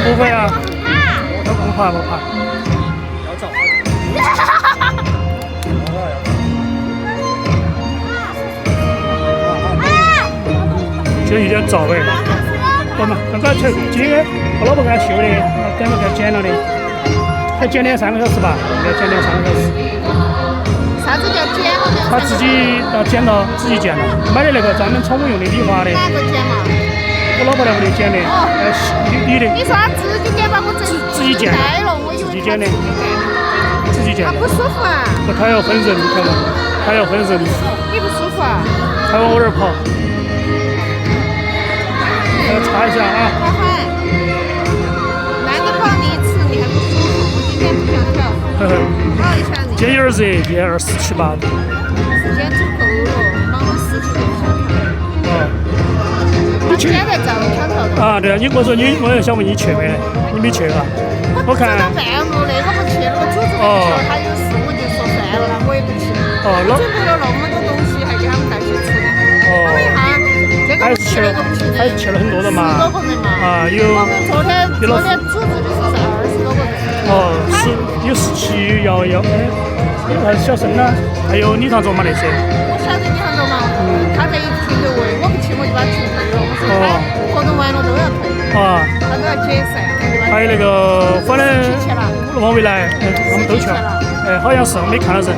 不会啊，他不怕不怕。就有点早哎，我们刚刚才今天我老婆给他修的，等会给他剪了的，才剪了3个小时吧，要剪了3个小时。啥子叫剪了？他自己剪了，自己剪了，买的那个专门宠物用的理发的。哪个剪嘛？我老婆在屋里剪的，女的。你说他自己剪吧，我自己剪了，我以为自己剪的，自己剪的。他不舒服啊？他要分人，看嘛，他要分人。你不舒服啊？他往我这儿跑。要擦一下啊！好嗨！那你跑第1次你还不舒服，我今天不想跳。跑一下你。今天有点热，今天27、28度。时间足够了，忙了10几个小时。哦。你现在找想跳的。啊，对啊，我说我也想问你去没得，你没去啊？我看。到半路那个不去，那个组织不去了，他有事我就说算了，那我也不去。准备了那么多东西，还给他们带去吃的。他们一下。还是去了很多人嘛，10多个人嘛。啊，有。我们昨天组织就是20多个人。哦，有17，有啥子小生啊，还有礼堂桌嘛那些。我晓得礼堂桌嘛，他在一直停留位，我不去我就把他停退了。我说他活动完了都要退。啊。他都要解散。还有那个，反正往未来，他们都去了。好像是没看到人。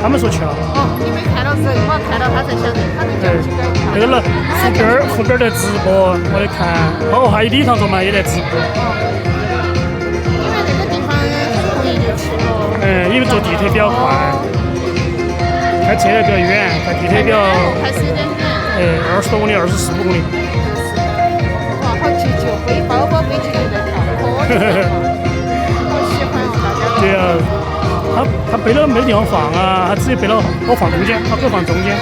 他们说去了。哦，你没看到人，我看到他才晓得，他就叫起来。那个副边在直播，我在看。哦，还有礼堂桌嘛也在直播。因为那个地方很容易就去了。因为坐地铁比较快，开车比较远，开地铁比较。开车有点远。20多公里，24、25公里。哇，好急救，背包包背起来在跳，好喜欢哦，大家。对啊。他背了没地方放啊，他直接背了，我放中间，他可以放中间。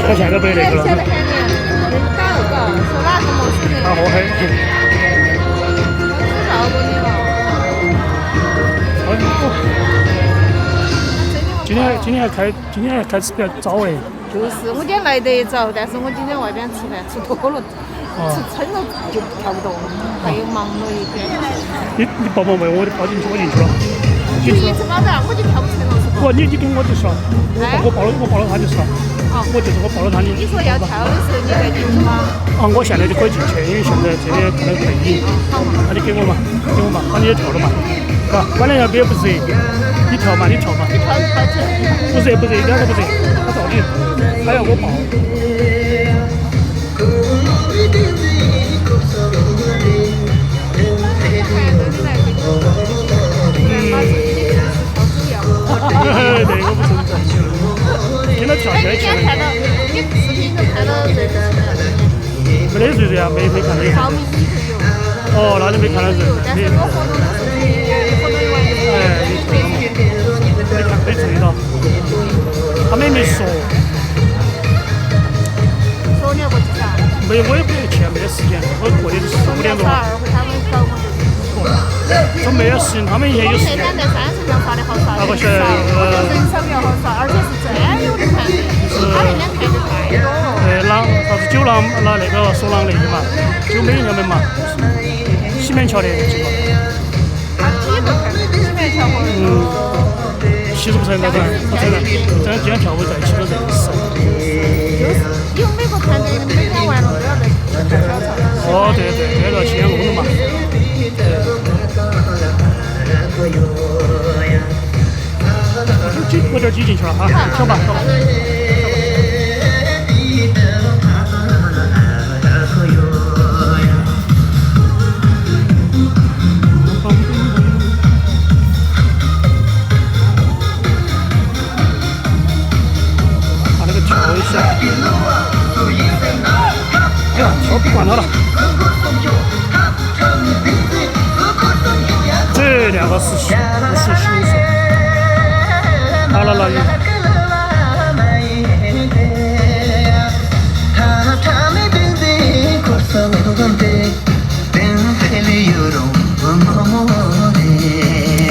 他现在背那个了。说哪个陌生人？他好黑。我知道过你了。今天还开始比较早哎。就是我今天来得早，但是我今天外边吃饭吃多了，吃撑了就跳不动，还有忙了一点。你抱抱我就抱进去，我进去了。就一直抱着，我就跳不成了，是不？你跟我就是了，我抱了他就是了。我抱了他你。你说要跳的时候你再进去吗？我现在就可以进去，因为现在这里看到背影。那你给我嘛，那你也跳了嘛，是吧？关键要别不热，你跳嘛。你跳快点。不热，一点都不热，他到底还要我抱。那个不存在，跟他跳起来。你看到，你视频都看到热不热？没得热呀，没看到。报名你就有。哦，那就没看到人。但是我活动一完就没注意到，他们也没说。说你要过去啥？没有，我也不去，没得时间，我过的是4、5点钟。他们搞过说没有时间，他们也有时间。那天在30秒发的好耍，不是人少比较好耍，而且是专有的团队，他那边团队太多了。啥子酒廊那个索朗那些嘛，酒美人们嘛，西面桥的几个。他几个团队？西面桥和70%那种，我承认，这样今天跳舞在一起都认识。就是因为每个团队每天完了都要在跳操场。哦，对，那个7点钟的嘛。我这挤进去了哈，走吧。把那个调一下。哎呀，调不管它了。这2个是新手。好了，老爷。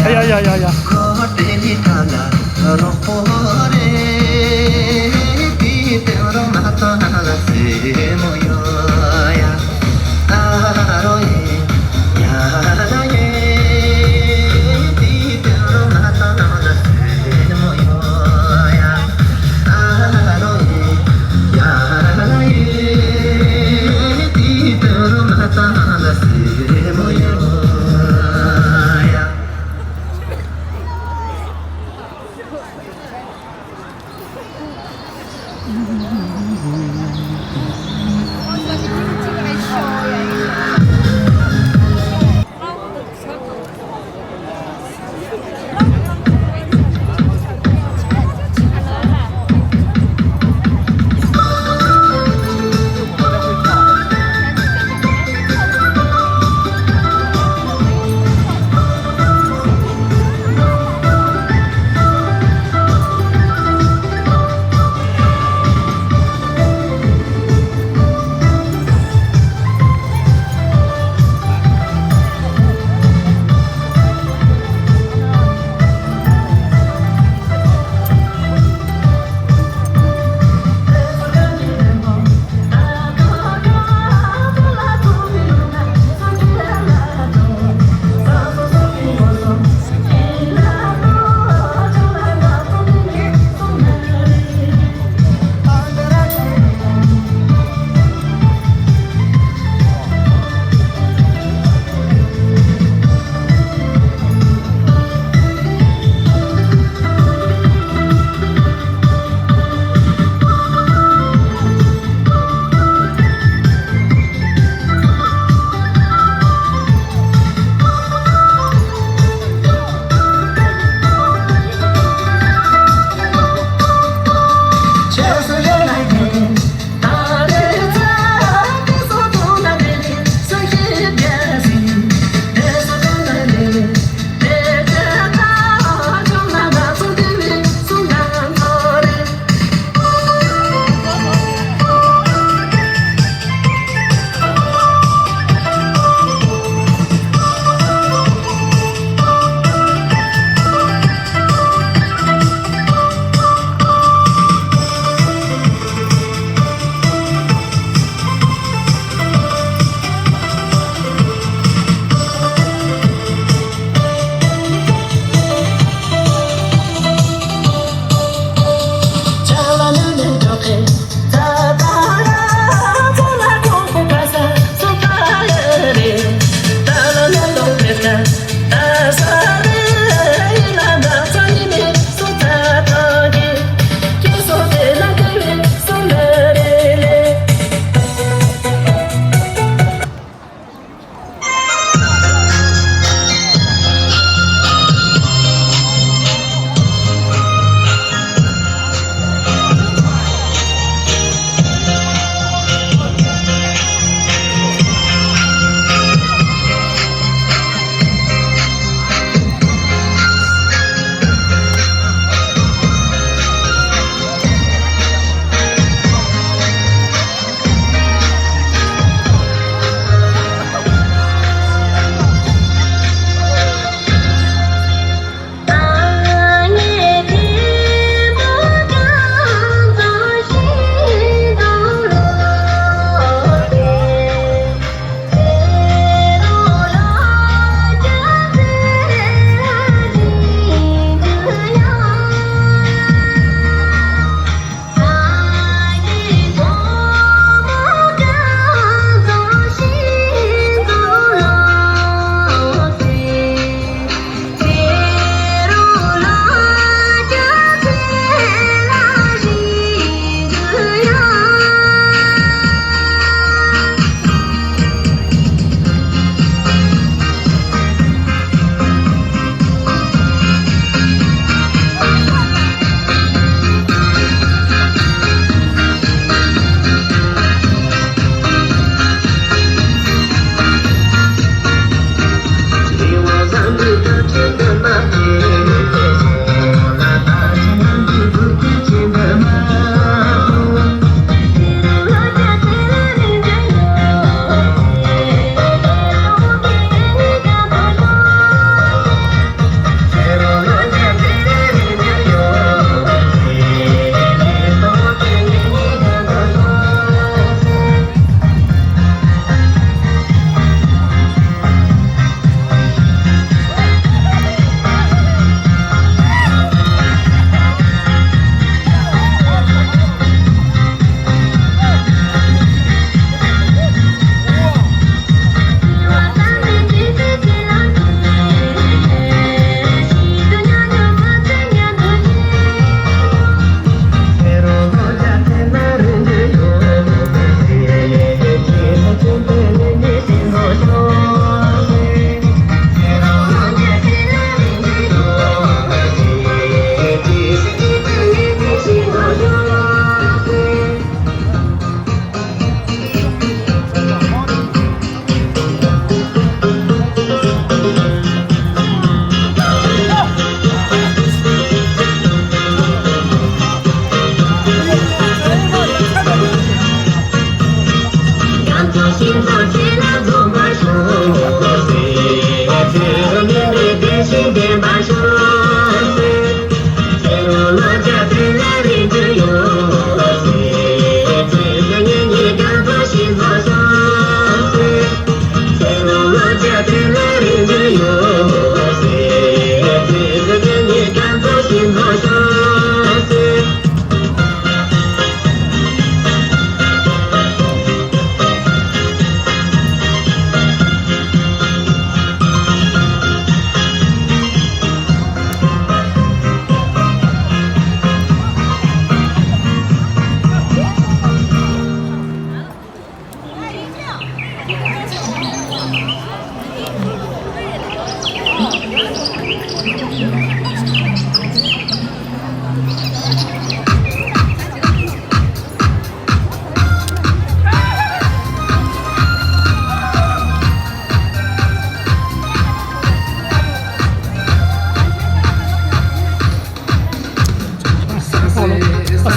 哎呀！ 모여야 아로에 야나에 뒤대로 나타나는 모여야 아로에 야나에 뒤대로 나타나는 모여야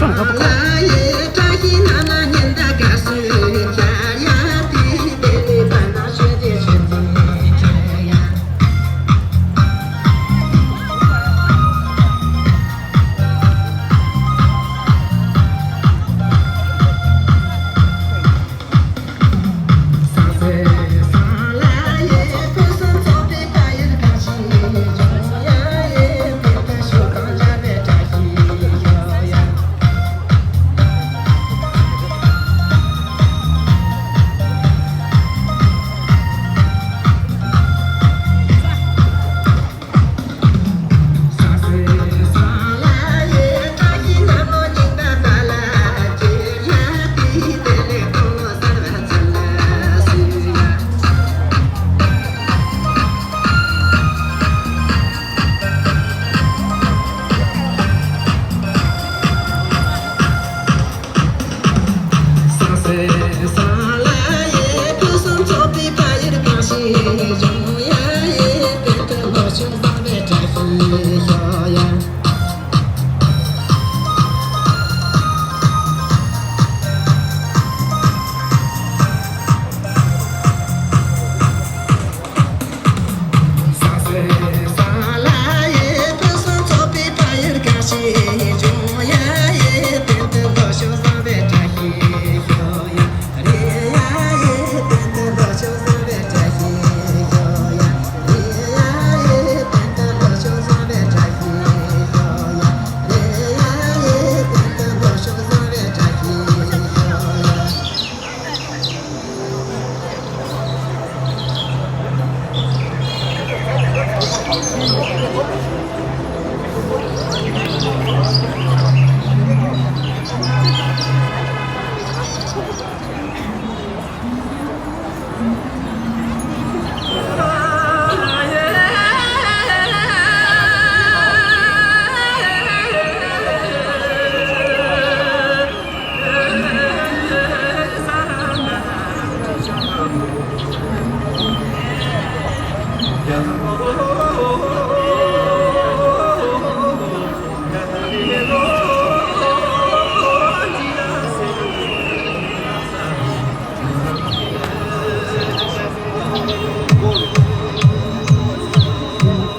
上可不快。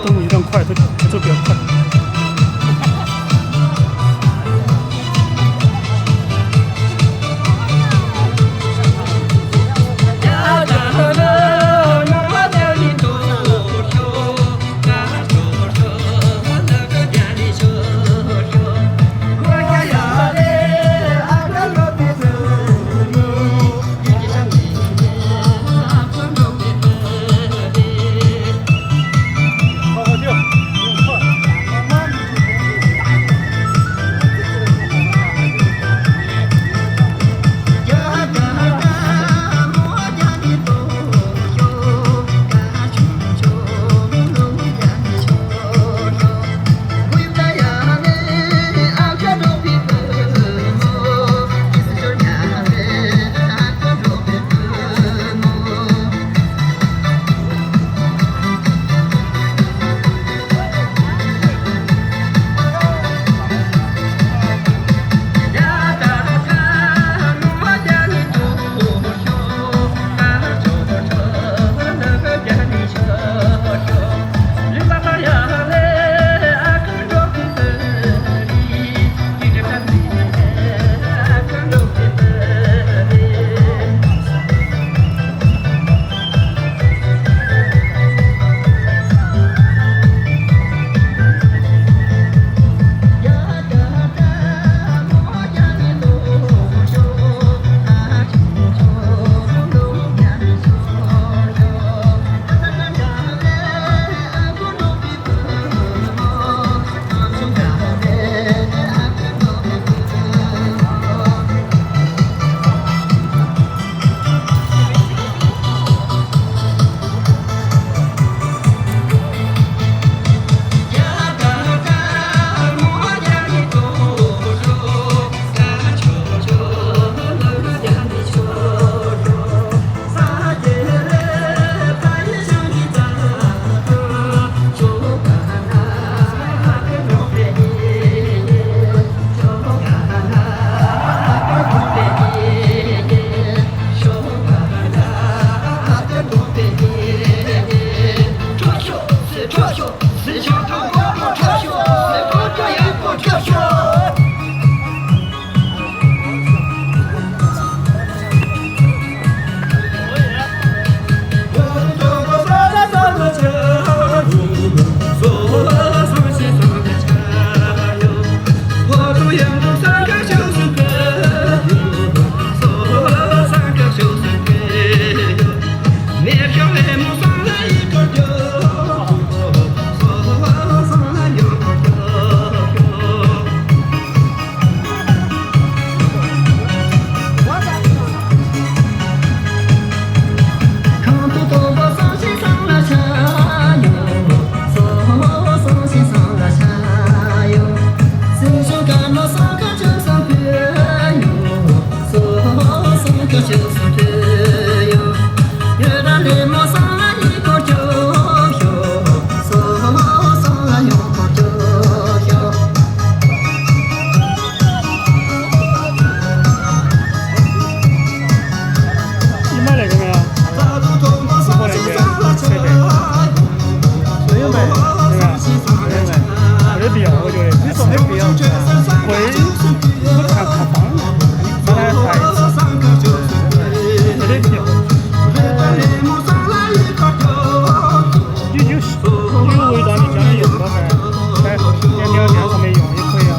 动物一段快，节奏比较快。必要，我觉得还是没必要。为不看看方案，把它抬没得必要。有味道你将来用到噻，在料上面用也可以啊。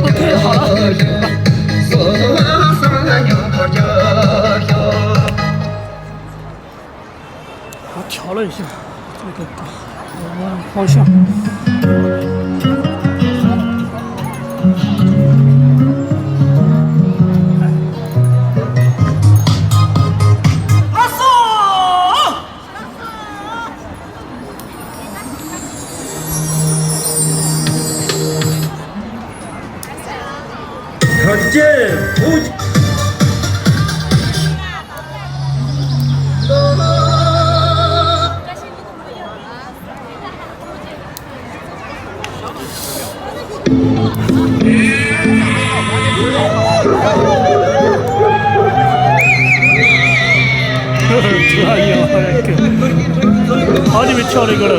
OK， 好了。我调了一下这个方向。好久没跳这个了。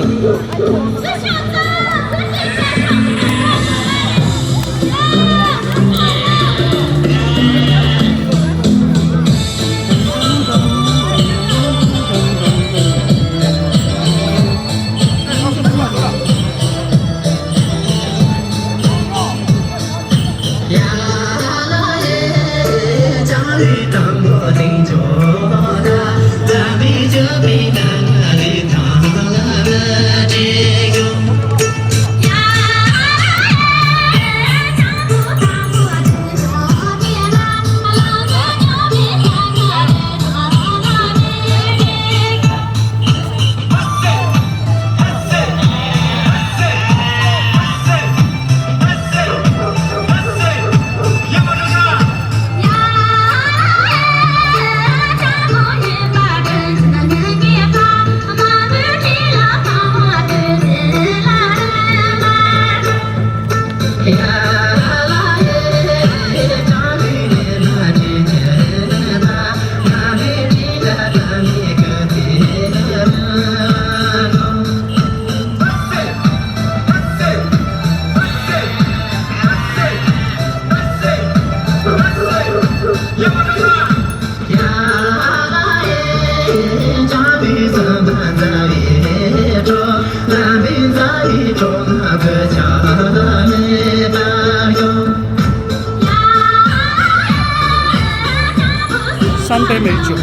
3杯美酒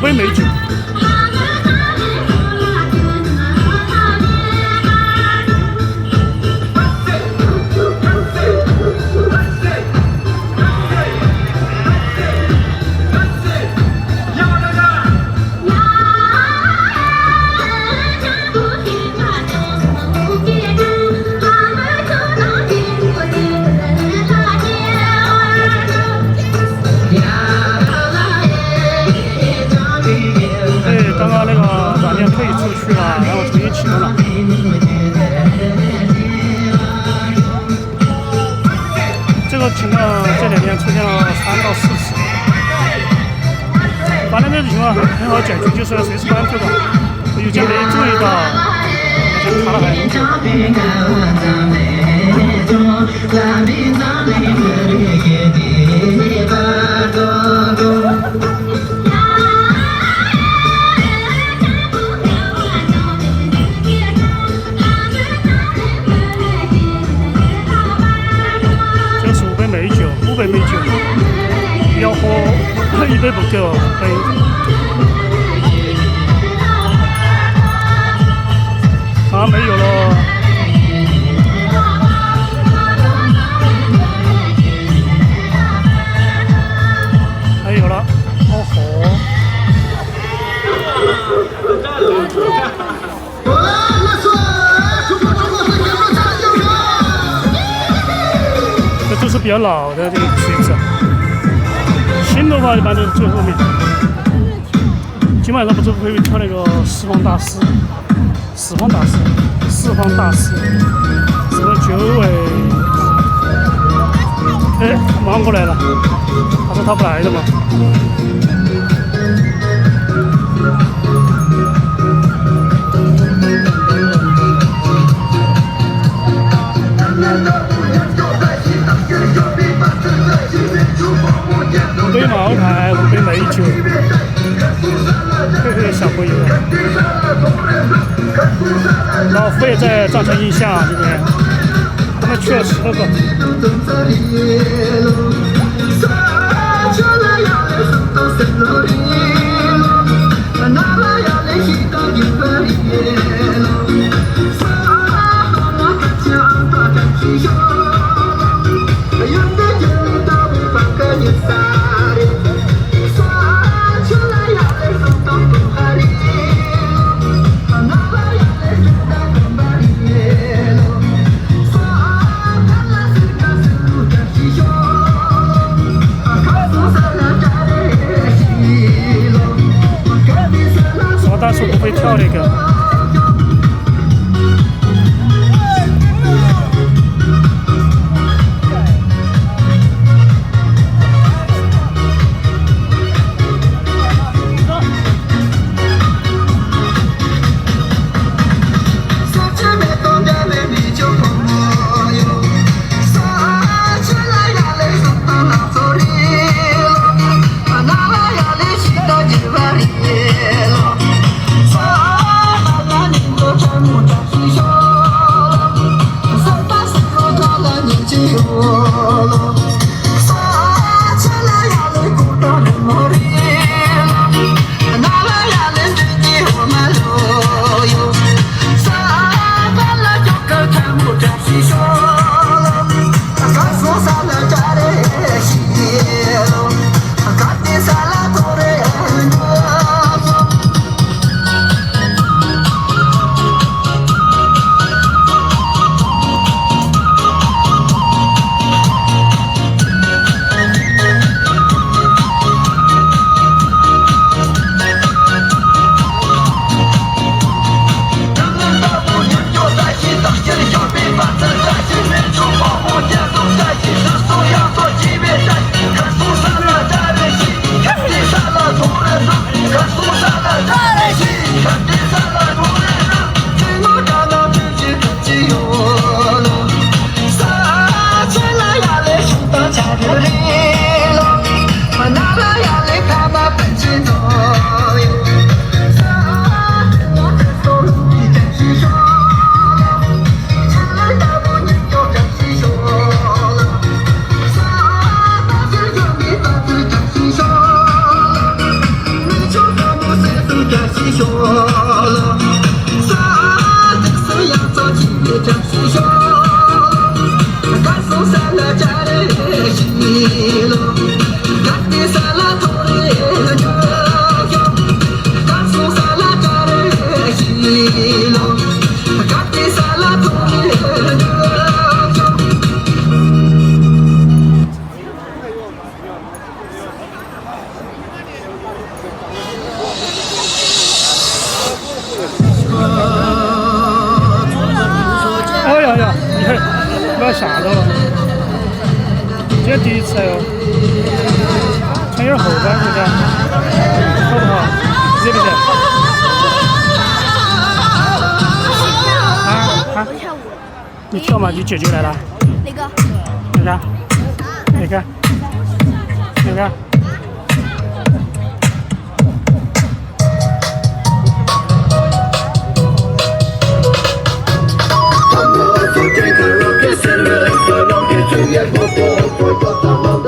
，5杯美酒。刚刚那个软件退出去了，然后重新启动了。这个情况这2天出现了3到4次。反正这种情况很好解决，就是随时关注的。我有些没注意到，好像卡了很久。杯美酒，要喝一杯不够，可以。啊，没有了。没有了，哦吼！这都是比较老的这个曲子，新的话一般都是最后面。今晚上不是会跳那个四方大师，四方大师什么9位？哎，忙过来了，他说他不来的嘛。5杯茅台，5杯美酒，嘿嘿，小朋友。老夫也在藏传印象这边，他们去了10多个。大叔不会跳那个。哎呀呀，你看，不要吓到了。今天第一次哟，穿点后边这个，好不好？热不热？啊？你跳嘛？你姐姐来了。哪个？哪个？哪个？哪个？健康 rock and roll， 主演活泼，活泼大梦的。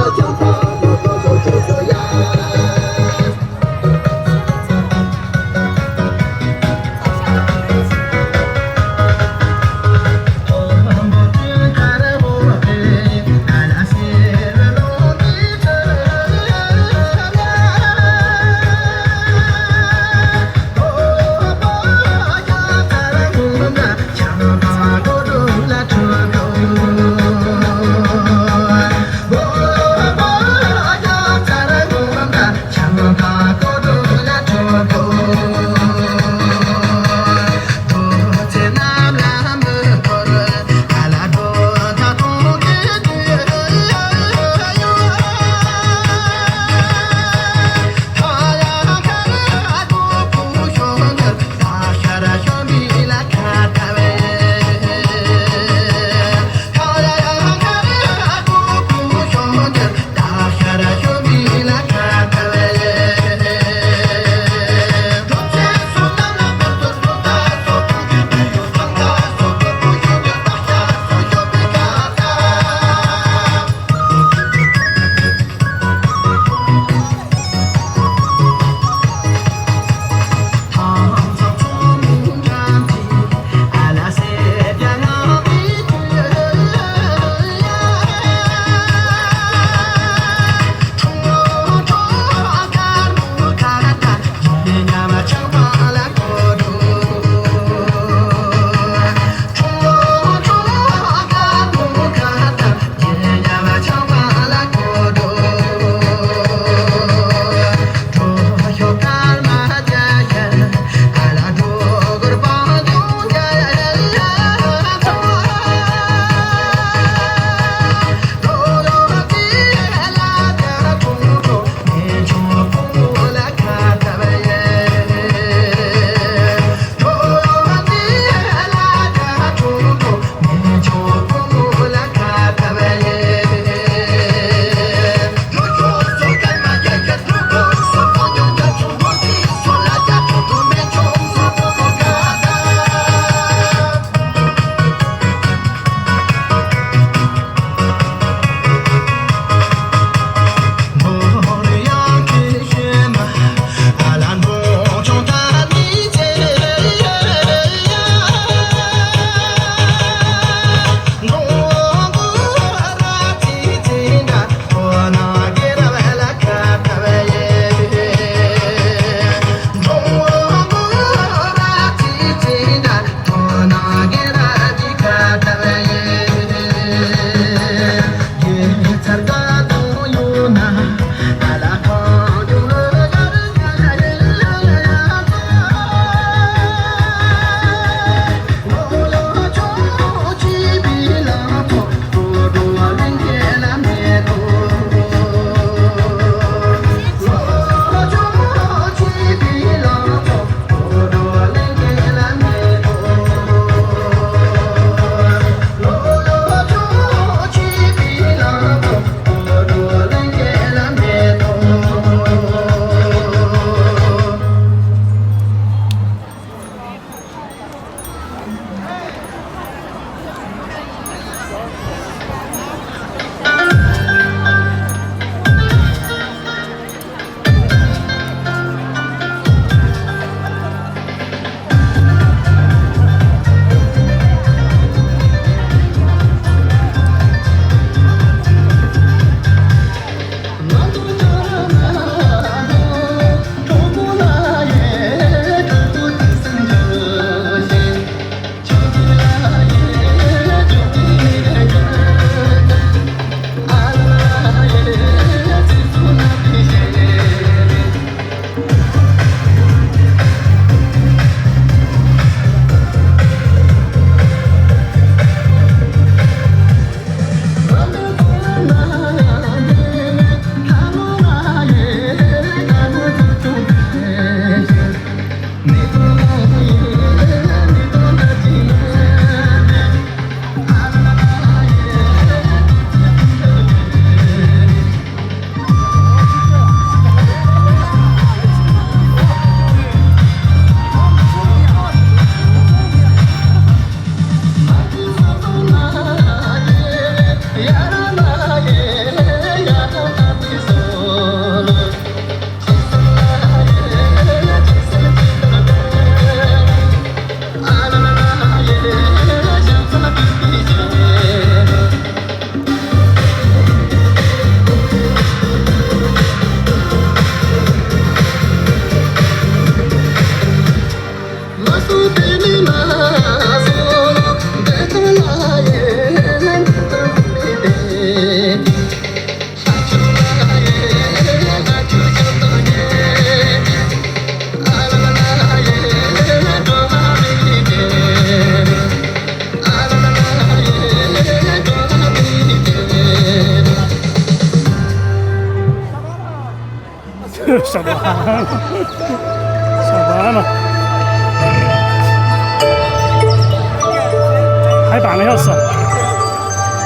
上班了，上班了，还半个小时，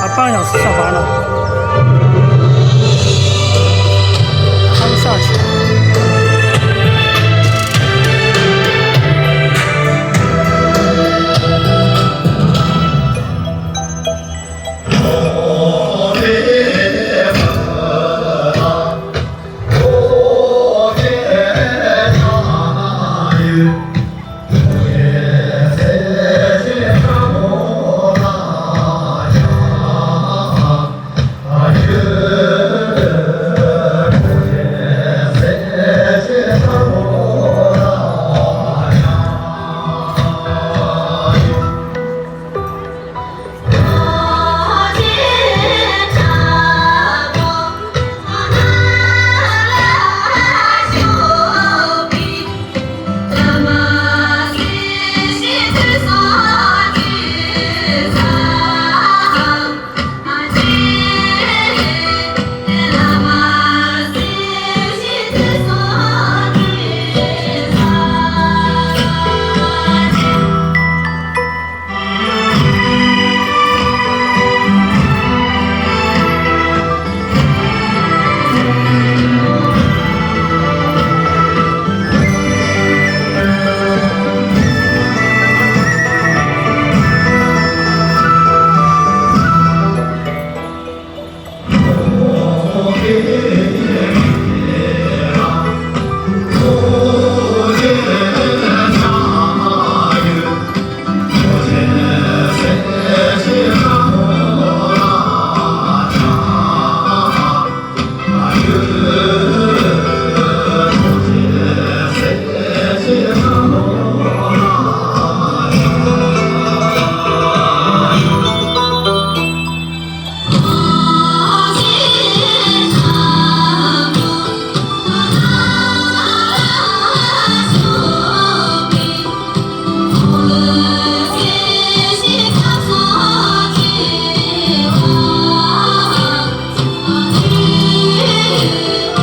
还半个小时下班了，刚下去。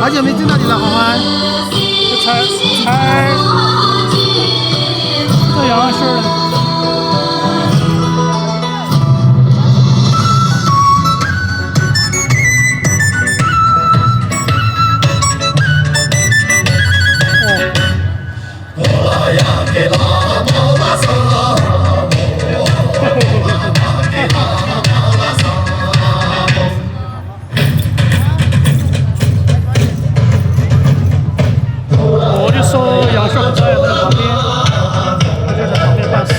好久没见到你了，黄欢。才这样式的。我就说杨师傅在旁边，他就在旁边办事。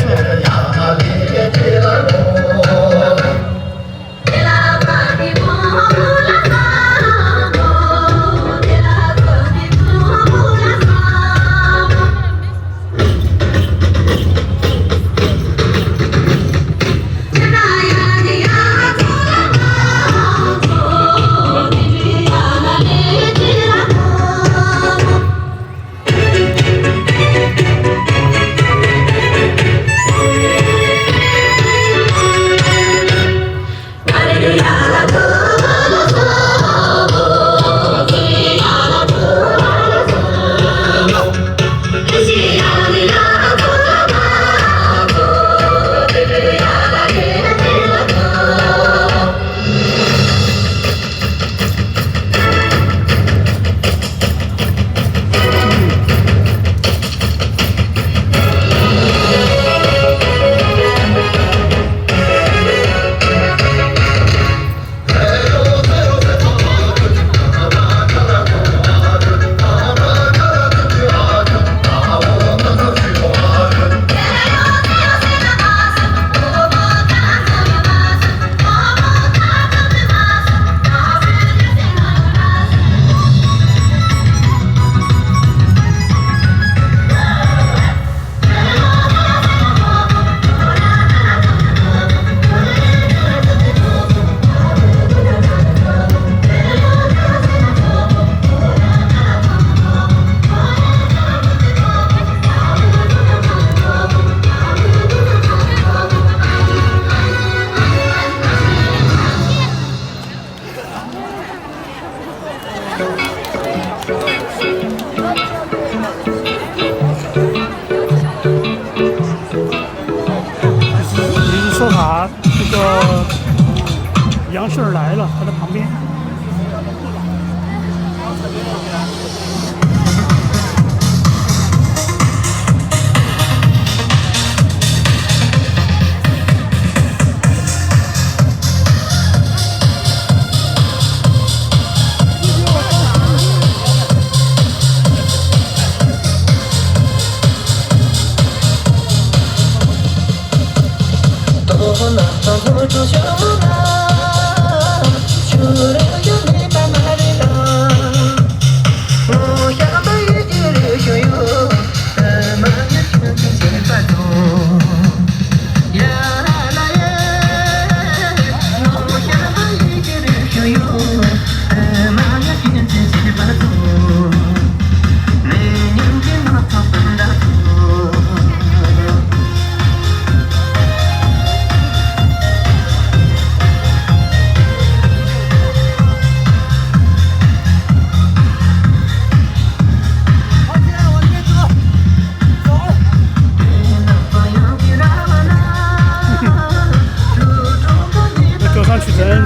杨杏儿来了，它在旁边。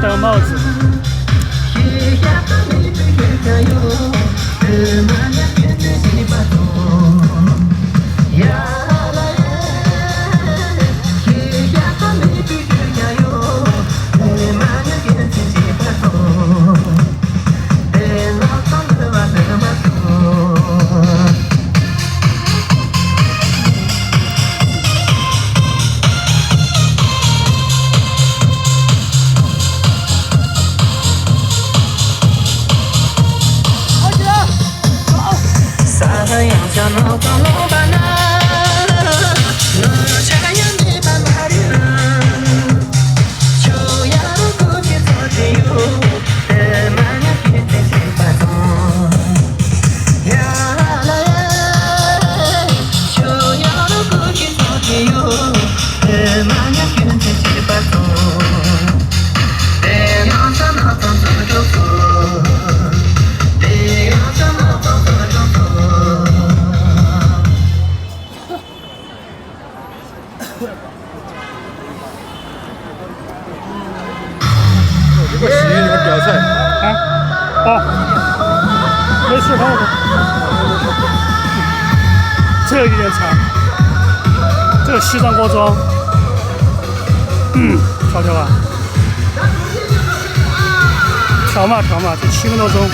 戴个帽子。这个视频里面标菜啊，哦，没事，看我。这个有点长，这个西藏锅庄，调调吧，调嘛，就7分多钟。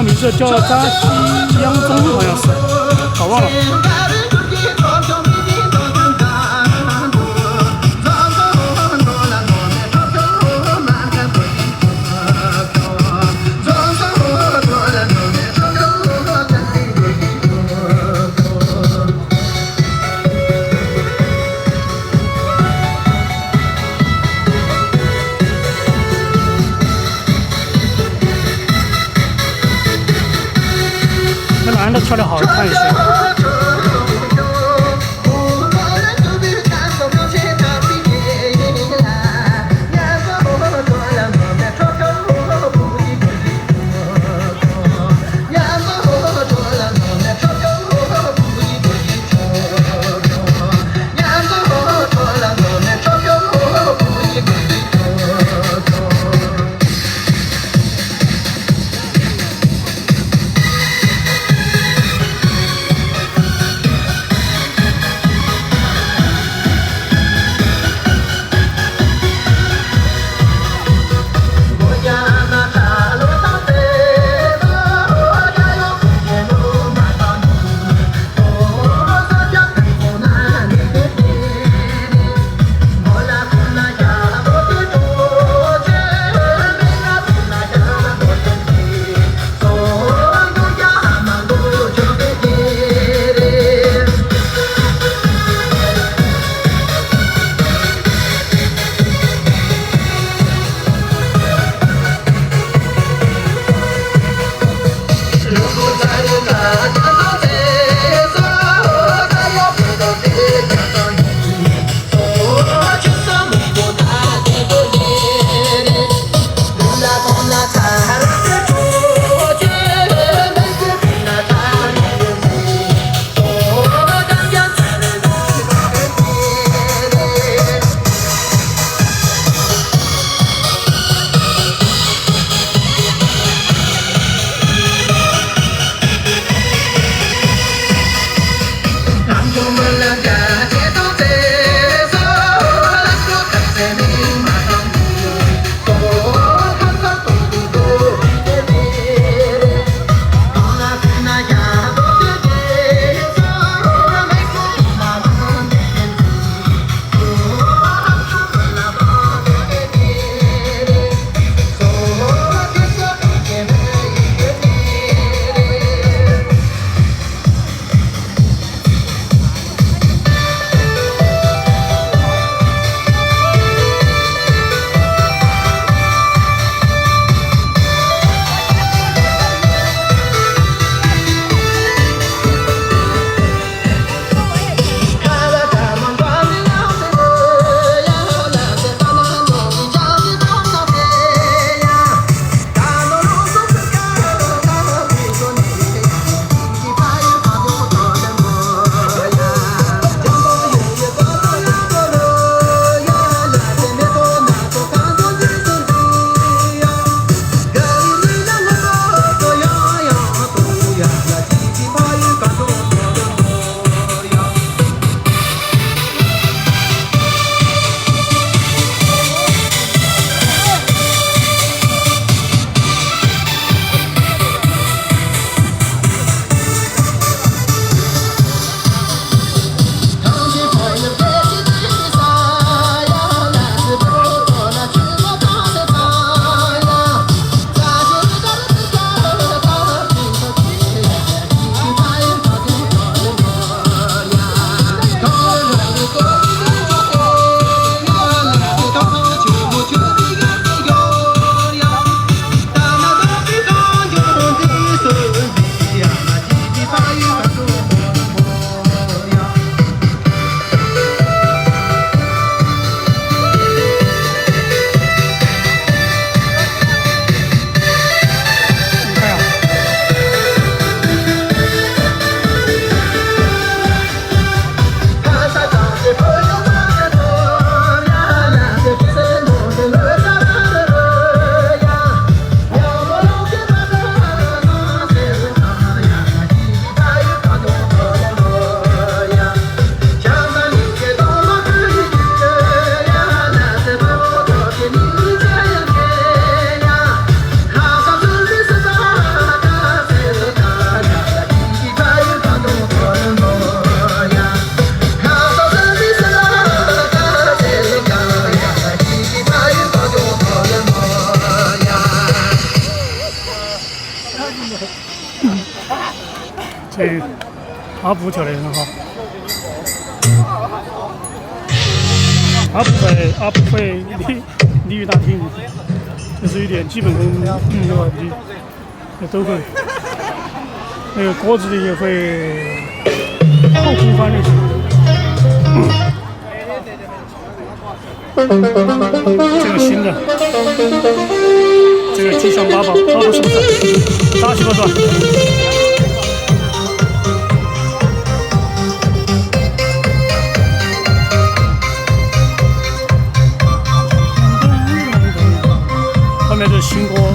名字叫扎西央宗，好像是，我忘了。男的跳得好看一些。这阿布跳得很好。阿布会鲤鱼打挺，就是有点基本功的问题，都会。那个锅子的也会后空翻那些。这个新的，这个吉祥八宝，不是大西瓜段。后面是新锅。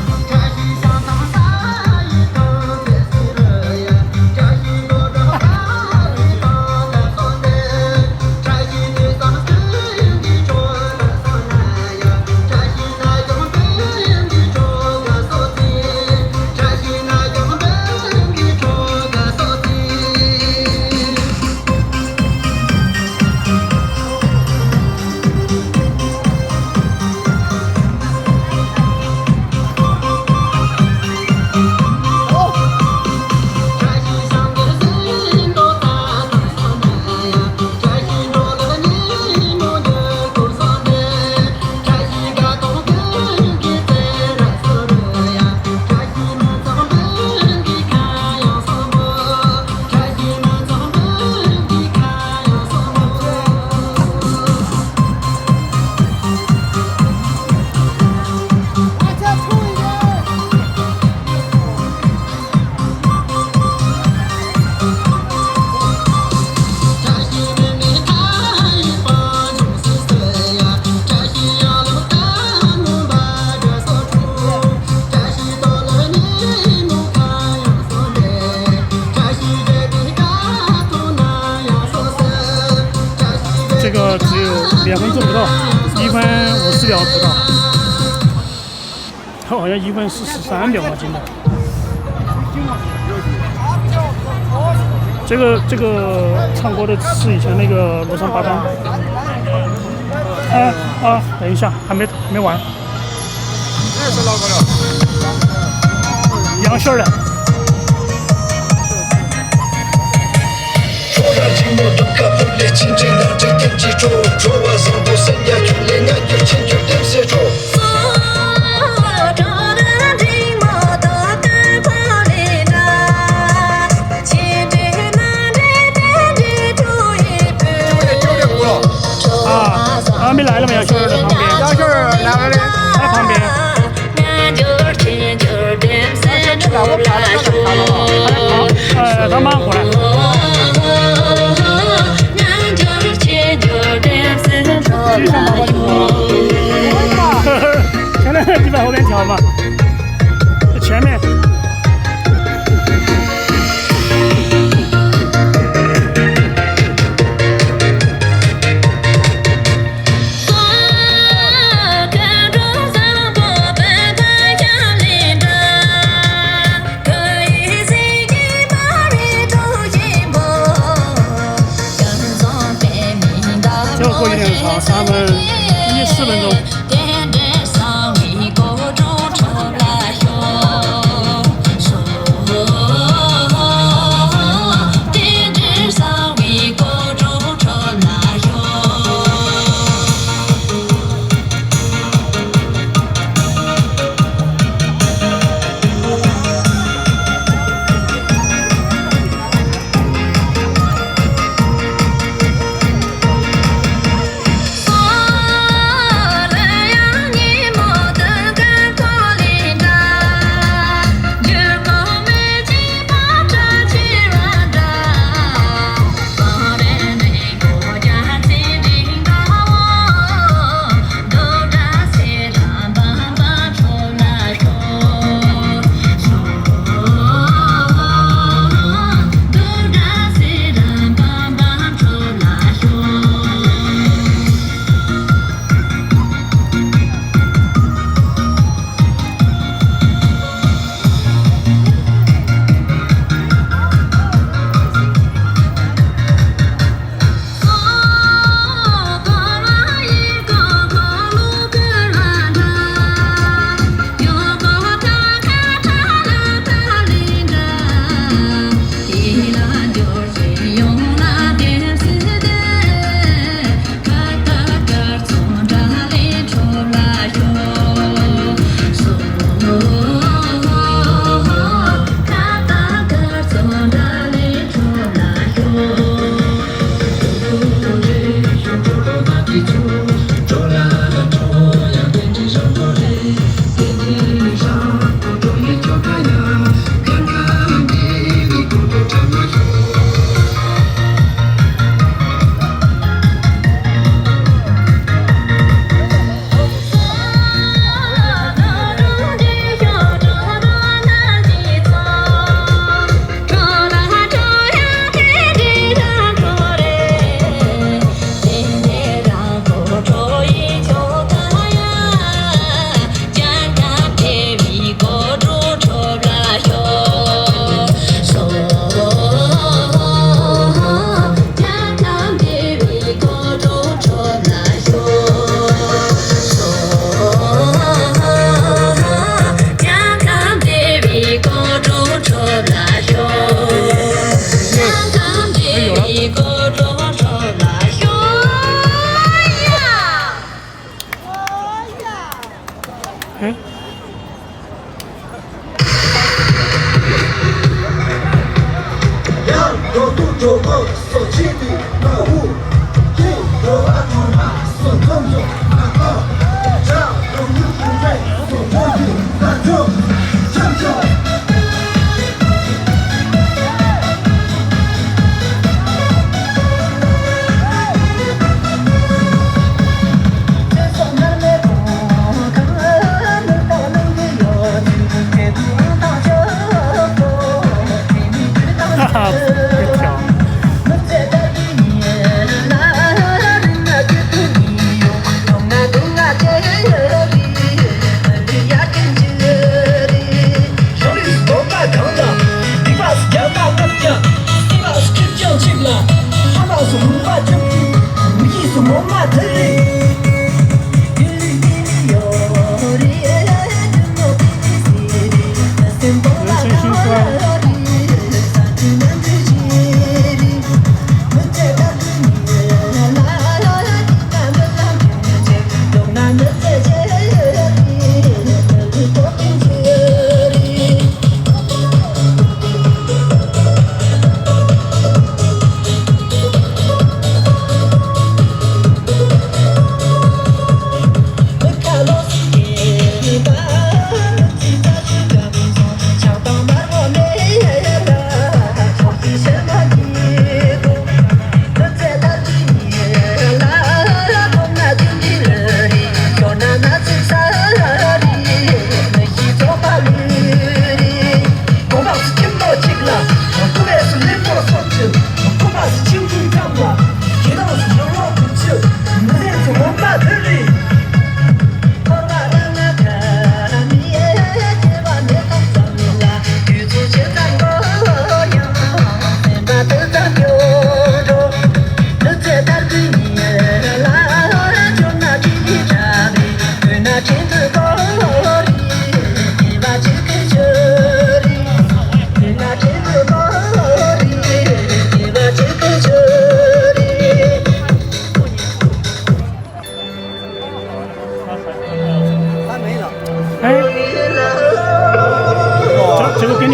2分钟不到，1分50秒不到，好像1分43秒吧，今天。这个唱歌的是以前那个庐山八单。等一下，还没完。这是哪个了？杨轩的。说让寂寞都看不烈，轻轻让这天记住。说我上不生涯去恋爱，有钱就点写住。还没来了吗？杨轩在旁边。杨轩来了的，在旁边。那我怕他看了。他马上过来。继续上宝宝就过了。现在你在后面跳嘛？在前面。过一点长，3分14分钟。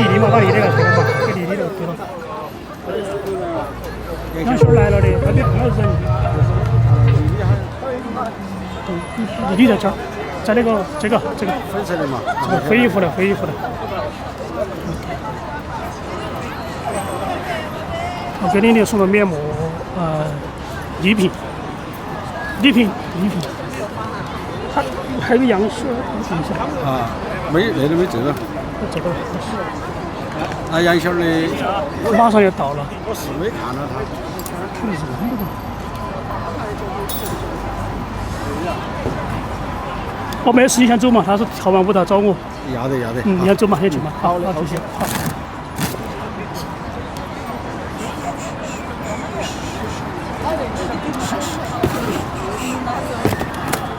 弟嘛，把弟弟给拖吧，给弟弟都给了。杨秀来了的，那边还有人。弟弟在这儿，在那个这个粉色的嘛，这个黑衣服的。我给你送了面膜，礼品，还有个杨秀，啊，没那都没这个。这个那杨小的马上要到了，我是没看到他。我没事，你先走嘛。他说跳完舞蹈找我。要得。你先走嘛，先去嘛。好，谢谢。好。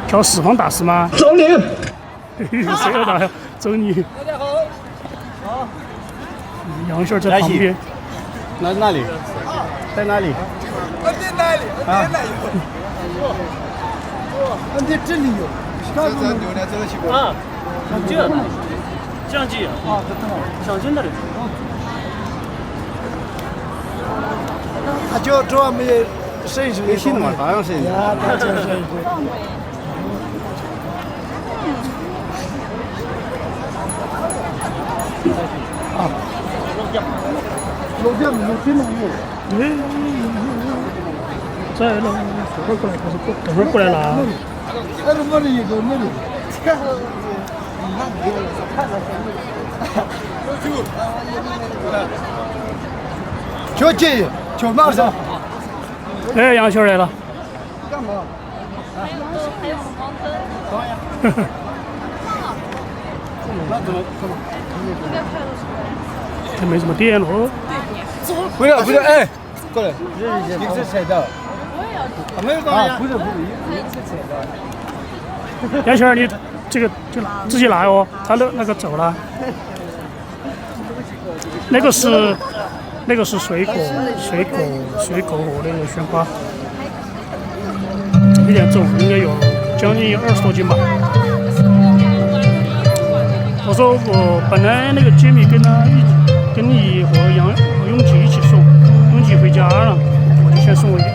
跳四方大师吗？周年。谁要大呀？周年。大家好。杨秀在旁边。哪里？在哪里？我在哪里？我在这里有。这牛奶走得起不？啊，相机啊，相机那里。他就主要没摄影师没行嘛，照样摄影。他就是摄影师。啊，楼下没有电脑有。在那，等会儿过来拿。那我的一个那里。就这，就马上。哎，杨秀来了。干嘛？这没什么电了。不要，哎，过来，你这踩到。没有关系。不是。杨秀儿，你这个就自己拿哦，他的那个走了。那个是水果和那个鲜花，有点重，应该有将近20多斤吧。我说我本来那个杰米跟你和永吉一起送，永吉回家了，我就先送我一点，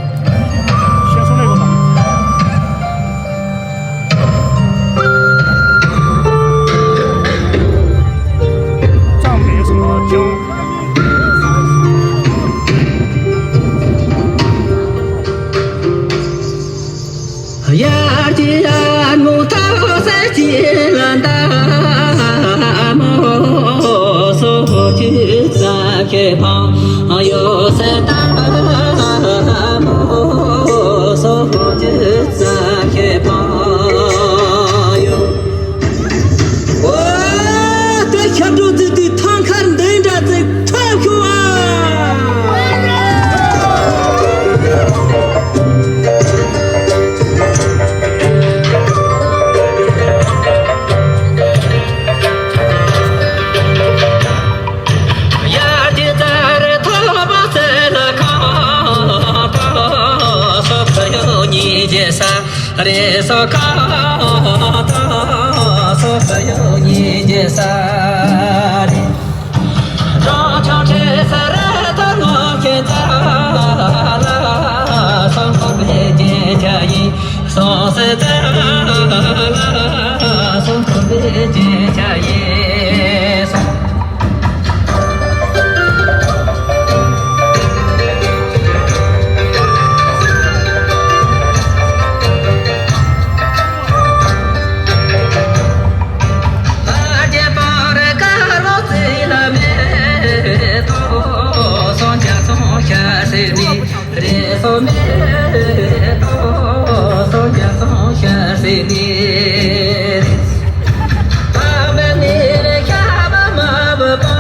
先送那个吧。藏北什么椒？呀的呀，木头在金兰达，木手举在开旁，有三大木手举在开旁哟。我对看着这对堂看等着在传球啊！里说卡达说所有一件事的，让强吃色的他罗天在啦，生活被见家一说是在啦，生活被见家一说。说没到，说家从下水里，他们你看吧嘛不帮啊，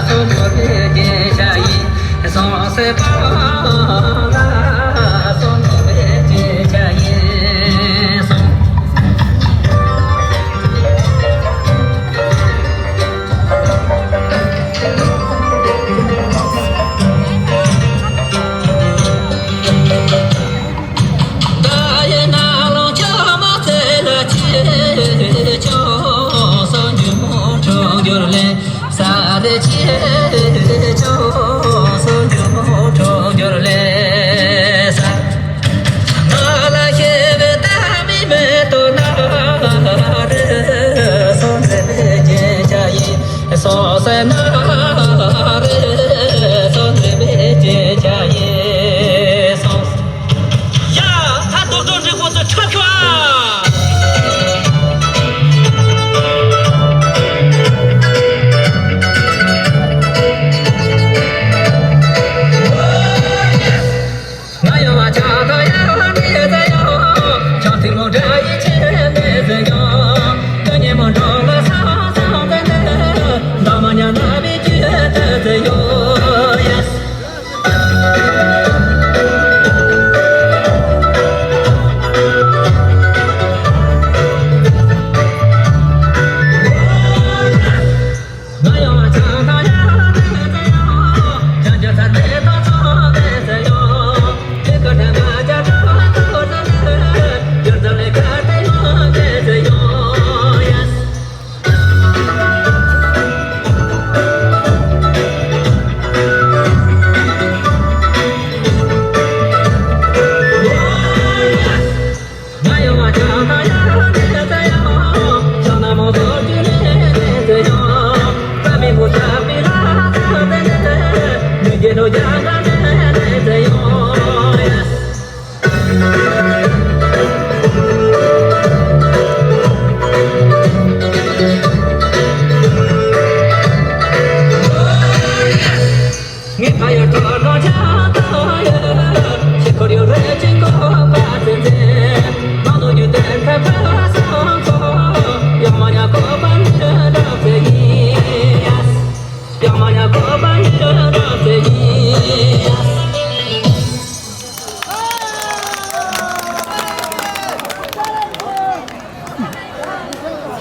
说我别见下一，说是帮啊，说我别见下一，说。就说女母成就了。嘞，啥的节奏所有中就嘞啥，那拉些个大米们都拿的，所在节家也，所在拿的，所在节家也，所呀，他都这我的车车。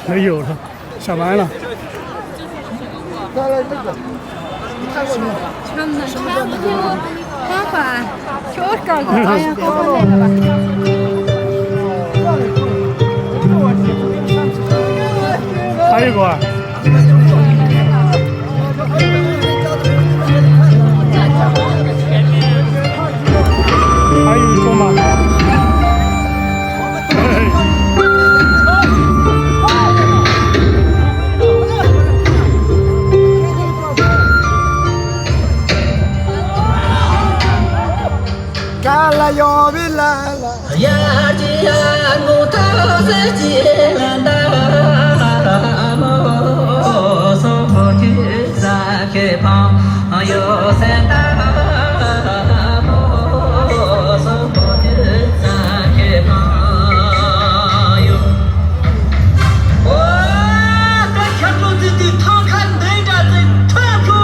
没有了，下班了。还有一个啊。还有一个吗？要不来了。呀的呀，我他是吉兰达，莫说句啥开旁有三大，莫说句啥开旁有。哇，这看着的汤看人家在穿着啊！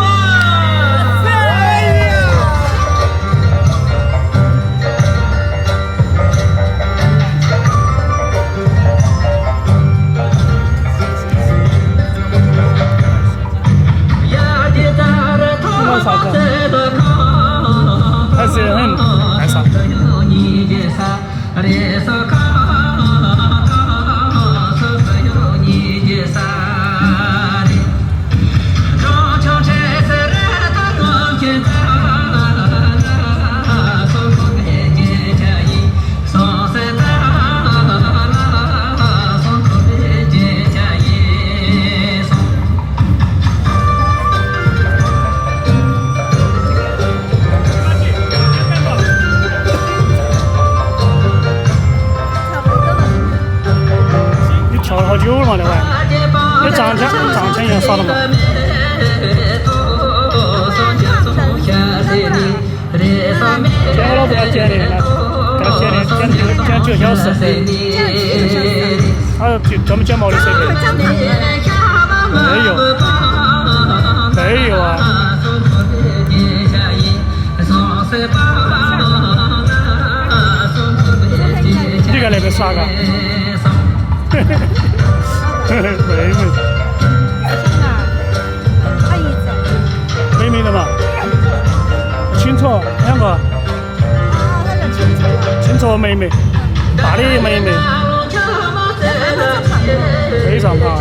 还是很爱上。跳了好久了嘛，那玩意，有涨钱也少了嘛。剪了不要剪的，该剪的剪9小时。他专门剪毛的设备。没有啊。你在那边耍个？妹妹的嘛，清楚两个，清楚妹妹，大的妹妹，非常胖。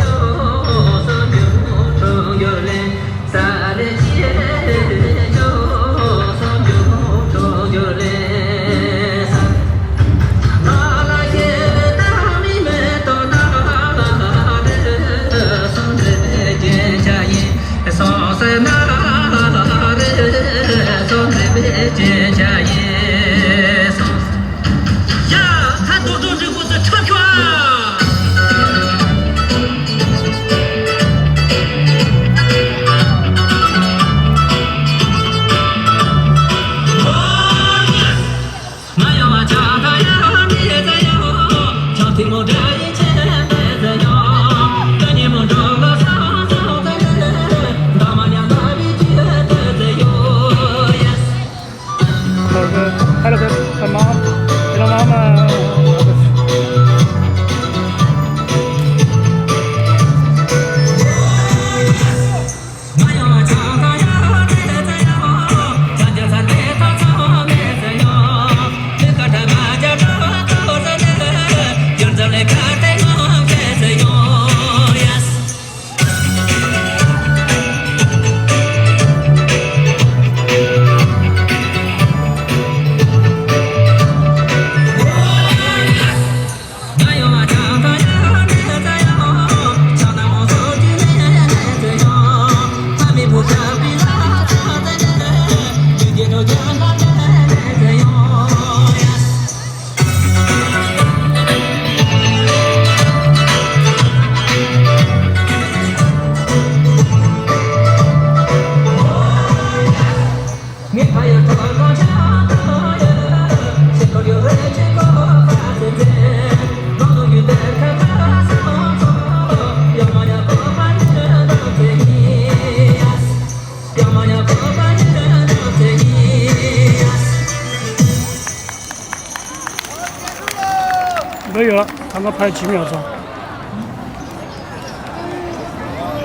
有了，刚刚拍几秒钟。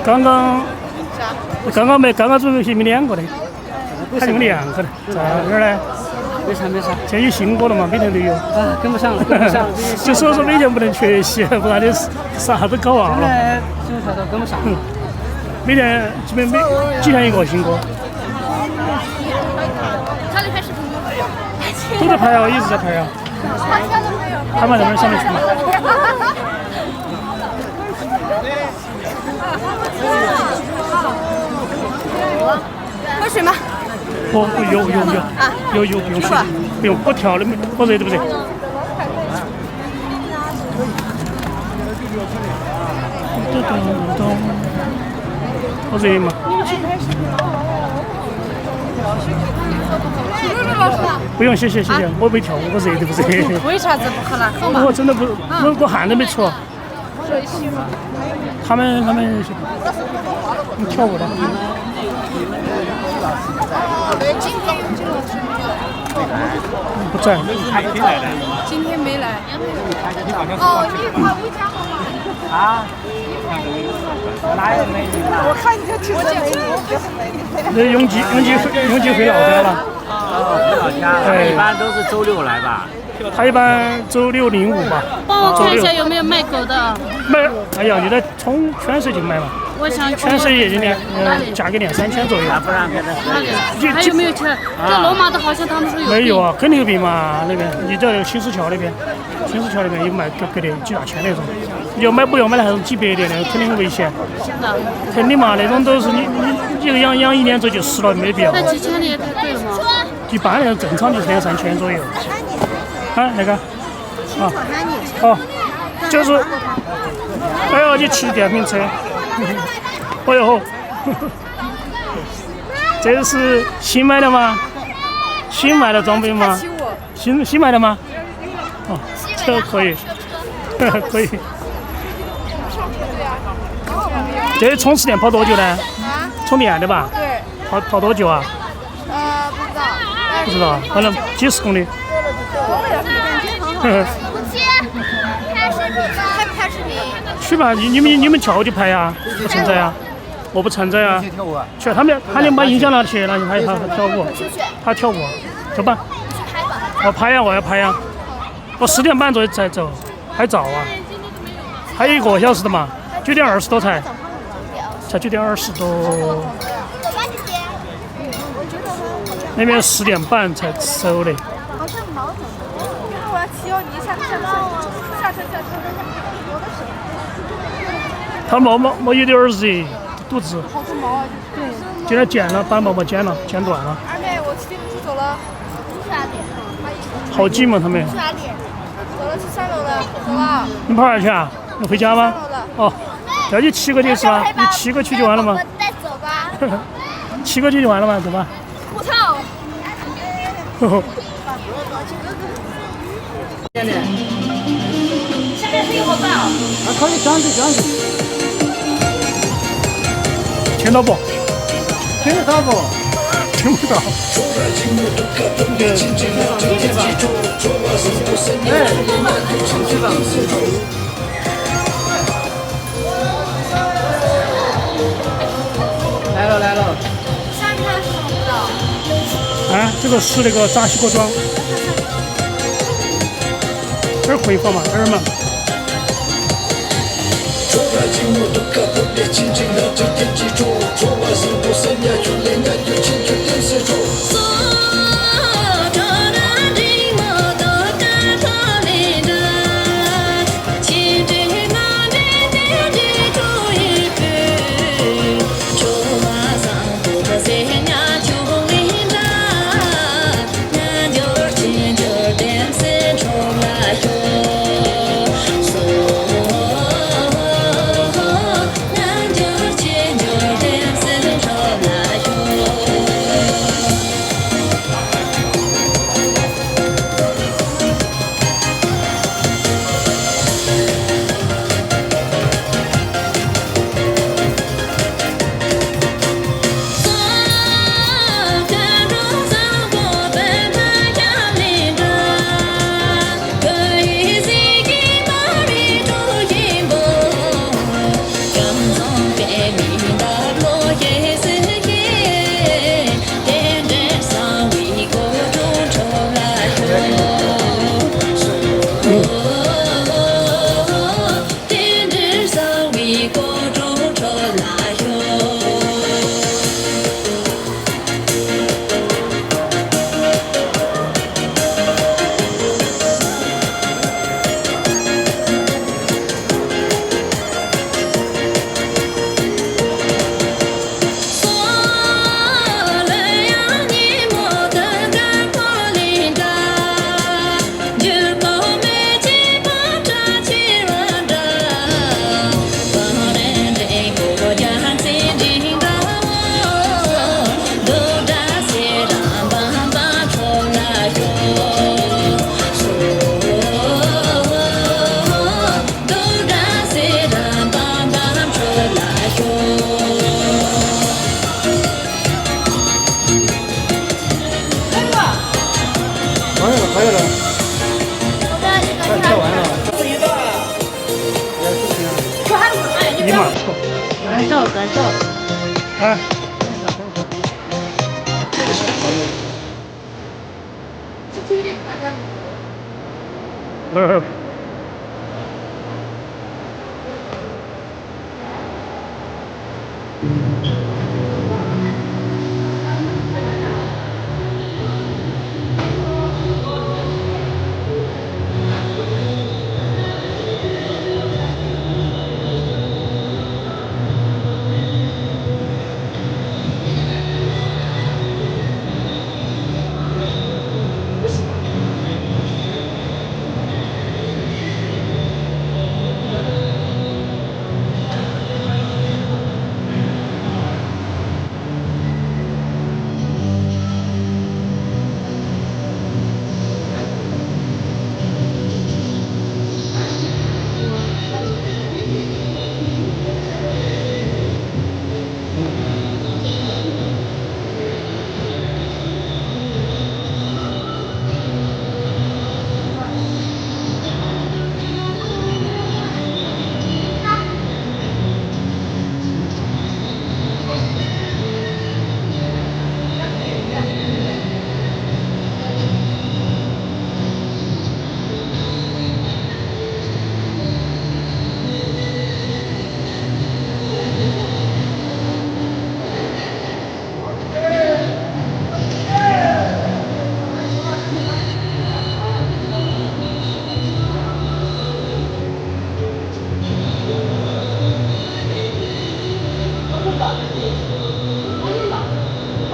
刚准备你们2个的，还你们2个的，在哪儿呢？没啥没啥，现在有新歌了嘛，每天都有。啊，跟不上了，跟不上了。就所以说每天不能缺席，不然你啥都搞忘了。现在都跟不上。每天基本几天一个新歌。都在拍啊，一直在拍啊。他们在那儿上面去嘛。喝水吗？哦，有，不用水，不用，我调的没，我热对不热？我热嘛。不用，谢谢，我没跳舞，我热对不热？为啥子不喝了？喝嘛。我真的不，我汗都没出。他们跳舞的。不在。今天没来。哦，你跑回家了吗？啊？哪有美女啦？我看你这挺美女。那永吉回老家了。回老家了。一般都是周6来吧。他一般周6、05吧。帮我看一下有没有卖狗的。卖，哎呀，你在从全水晶卖嘛？我想全水也就价格2、3千左右。不让给他。还有没有车？这罗马的好像他们说有。没有啊，肯定有病嘛那边。你在青石桥那边有卖给的几大千那种。要买不要买的还是几百的，那肯定很危险。肯定嘛，那种都是你一个养1年左右就死了，没必要。那几千的也太贵了吗？一般的正常就是2、3千左右。啊，那个，啊，哦，就是，哎呦，你骑电瓶车，哎呦，这是新买的吗？新买的装备吗？新买的吗？哦，这个可以，可以。这充池电跑多久呢？充电的吧？对。跑多久啊？不知道。不知道，反正几十公里。拍视频。去吧，你们叫就拍呀，不存在呀，我不存在呀。去，他们把音响拿去，拿去拍跳舞，他跳舞，走吧。我拍呀，我要拍呀。我4点半左右才走，还早啊，还有1个小时的嘛，9点20多才9点20多。那边10点半才收的。好像毛很多，因为我要骑你下车。他毛有点热，肚子。好多毛啊！对。今天剪了，把毛剪短了。二妹，我骑电瓶车走了。去哪里？好近吗？他们？去哪里？走了，去3楼了，走了。你跑哪去啊？你回家吗？ 3楼了。哦，叫你7个就是吧？你7个去就完了吗？带走吧。7个去就完了吗？走吧。我操！下面是有伙伴啊。可以上去。听到不？听得到不？听不到。来了。下面是什么舞蹈？啊，这个是那个扎西锅庄。这儿可以放吗？这儿吗？哎。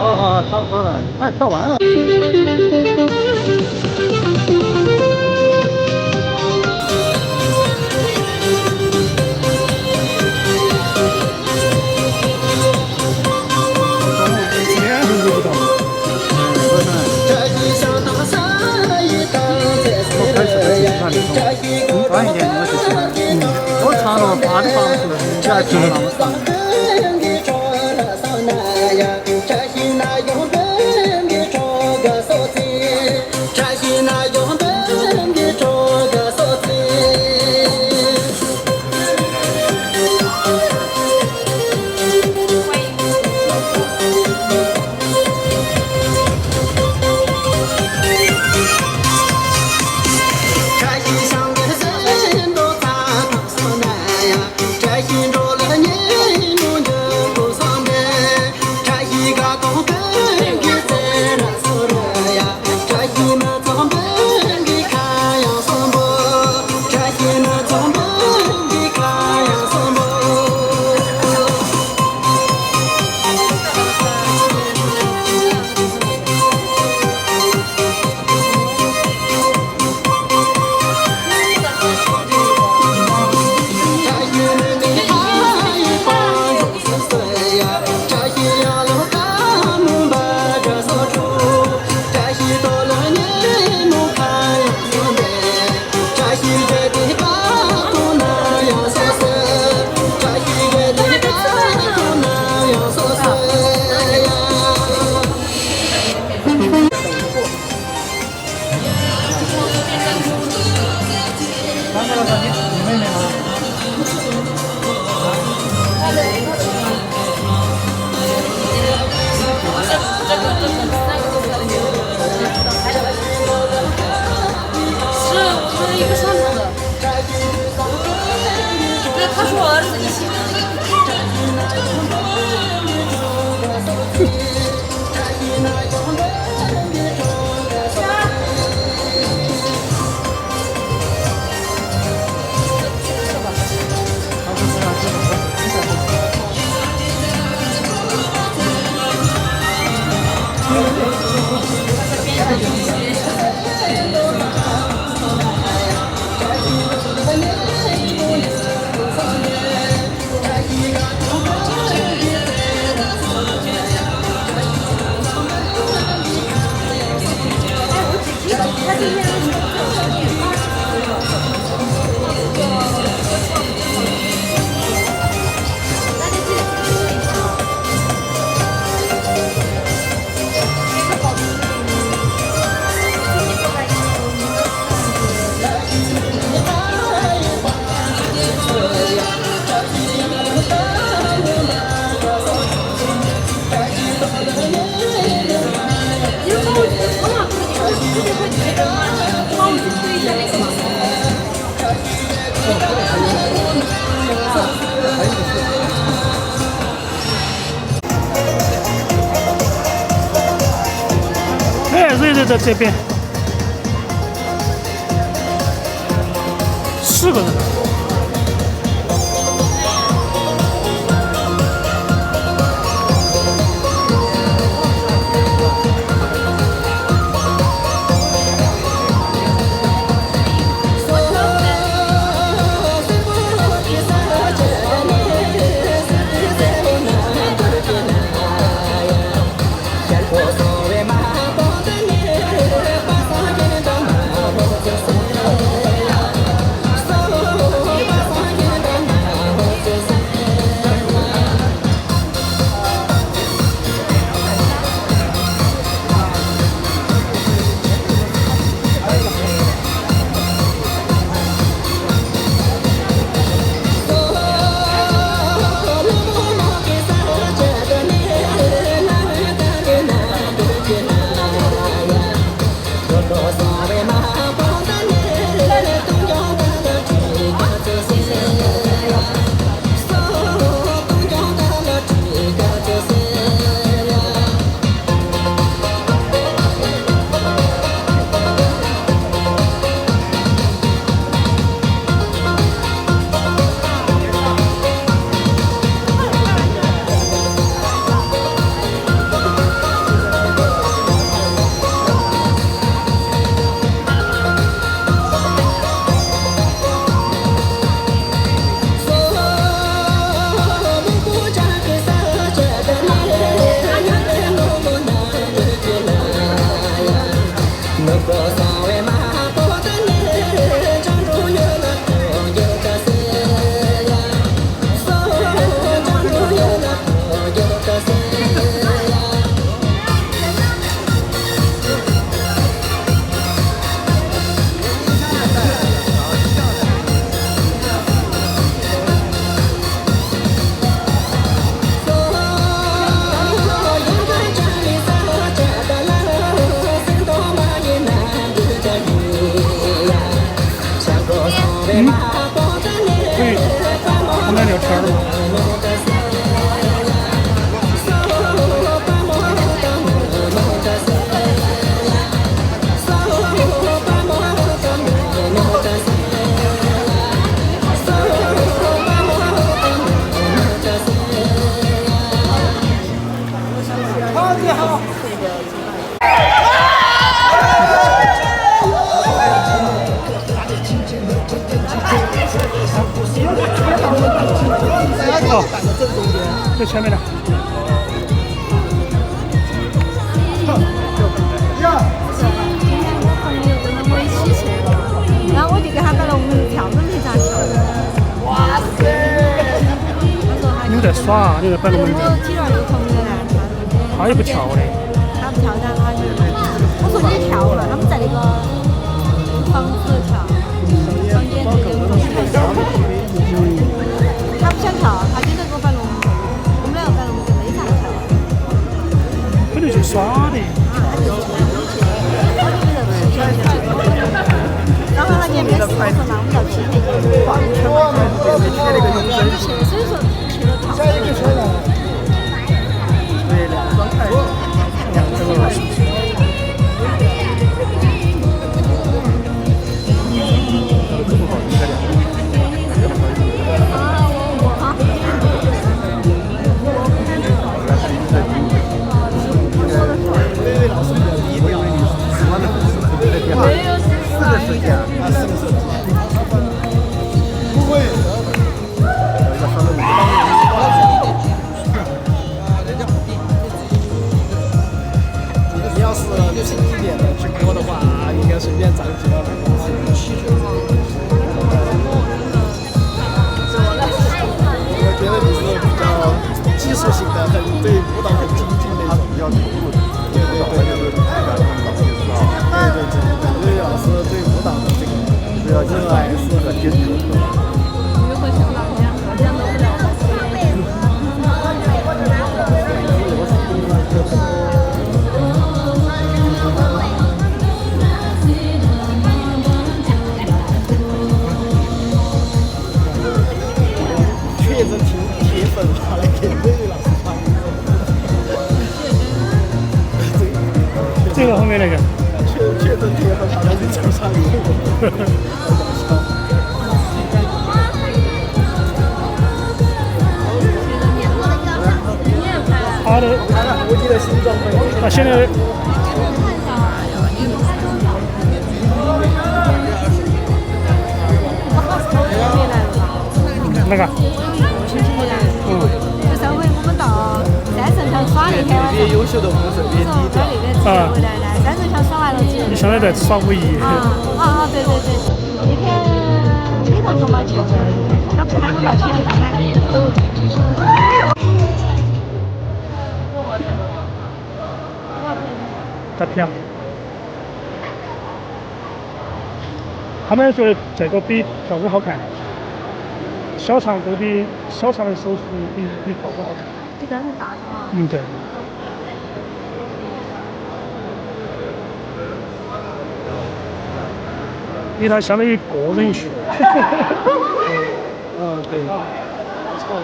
哦，差不多了，快跳完了。短一点我是喜欢，我唱了8的方式，你还听那么长。就在这边，4个人。我们聊天了吗？哦，在前面的。然后我就给他摆了5跳，都没咋跳。哇塞！你们在耍，你在摆龙门阵。我体育又同的呢，他也不跳的。他不跳的，他就我说你跳了，他们在那个房子跳，房间那个他不想跳，他今天给我摆龙门阵，我们两个摆龙门阵没咋跳。本来就耍的。然后他年没事，我说那我们要匹配去逛圈嘛，去，所以说去了跳。对，2双筷子，2只老鼠。你要是61点的去播的话，应该随便涨几万。我觉得你是比较技术型的，很对舞蹈很精进那种，比较投入的。对，瑞老师对舞蹈的这个热爱是很坚决的。确实挺铁粉，他来给瑞老师唱。这个后面那个。贴着躺在你床上他的，我记得新装备。他现在。那个。就上回我们到三圣桥耍那天晚上，优秀的红色别低调。回来了，三圣桥耍完了之后。你现在在耍5一？对对对，那天非常多嘛去，要看不到钱的大概。咋票？他们说这个比票子好看，小场都比小场的手势比票子好看。比较大的啊。对。因为它相当于个人秀。对。错了。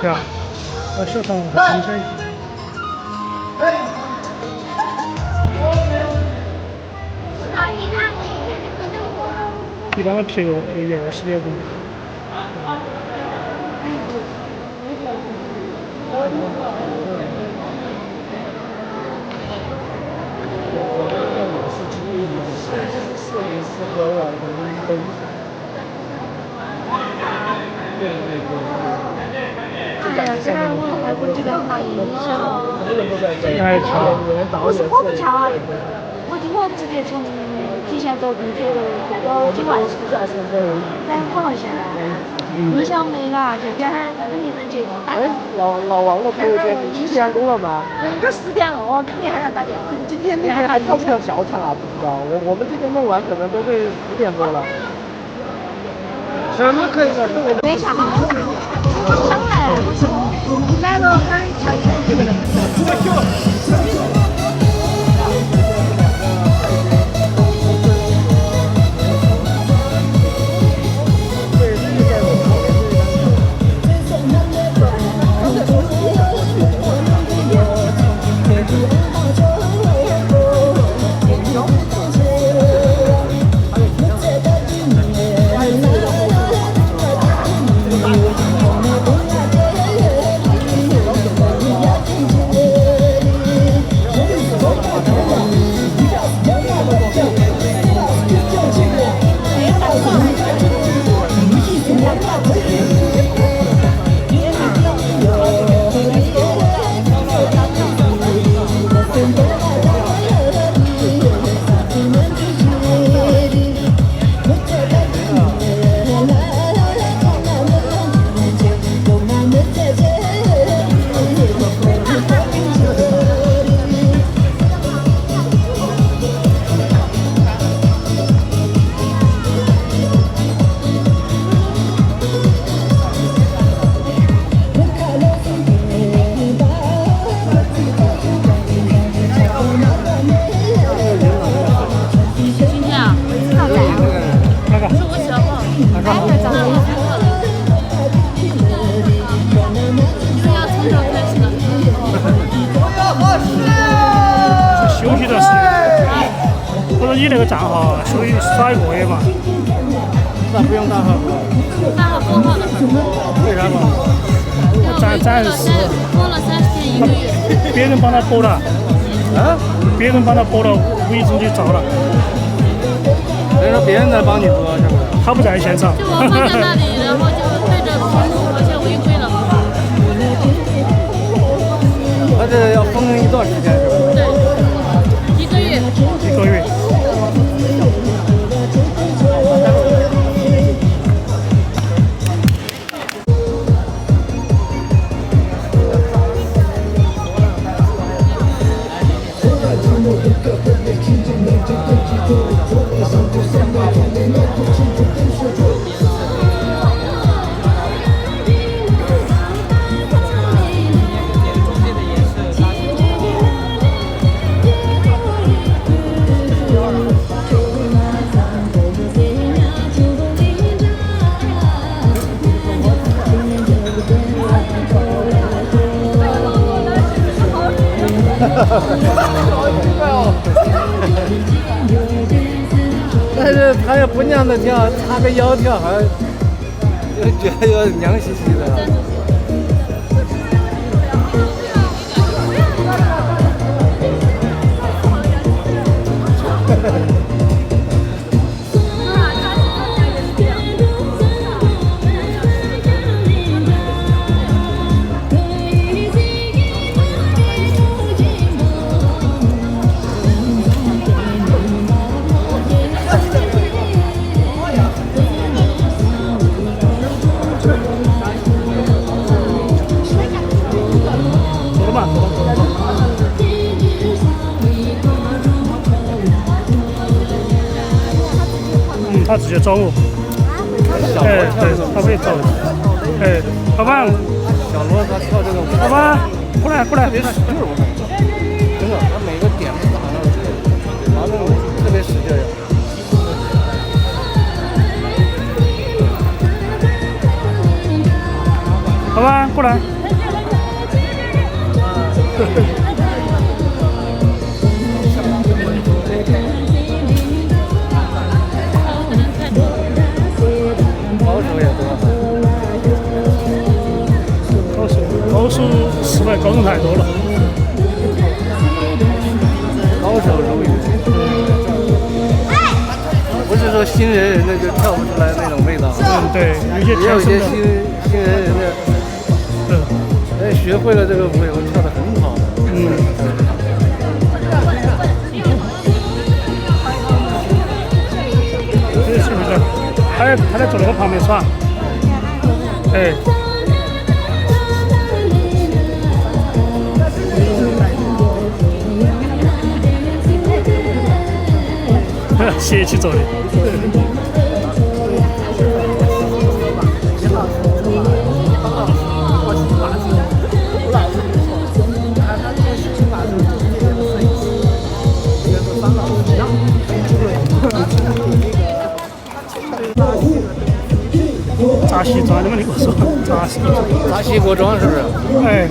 对啊，小场很清晰。一般的票也20点钟。我这边好影响。我不跳啊，我直接从提前坐地铁到景万市，然后好下来。你想没啦？这边肯定能去。老王的朋友圈，你10点钟了吗？这10点了，我肯定还要打电话。今天你还跳不跳小场啊？不知道，我们这边弄完可能都会10点多了。什么可以的？没啥好吃。上来，来了还跳一跳。休息段时间，我说你那个账号属于耍1个月嘛？那不用打号。打号封号了。为啥嘛？暂时。封了30天1个月。别人帮他补了。啊？别人帮他补了，5一中就招了。所以说别人在帮你补是不是？他不在现场。就我放在那里，然后就对着屏幕好像违规了。他这要封一段时间是吧？对，1个月。1个月。但是他也不娘的跳，插个腰跳，还就觉得有点娘兮兮的。他直接找我，哎，对，他会找我，哎，老板，小罗他跳这个舞，老板，过来，特别使劲儿，我感觉，真的，他每个点都打上去，然后那种特别使劲儿。老板，过来。高手失败高人太多了，高手如云，不是说新人那就跳不出来那种味道。对，也有一些新人人家，学会了这个舞以后跳得很好。这是不是？他在坐在我旁边耍，哎。斜起走的。扎西装，你们跟我说，扎西国装是不是？哎。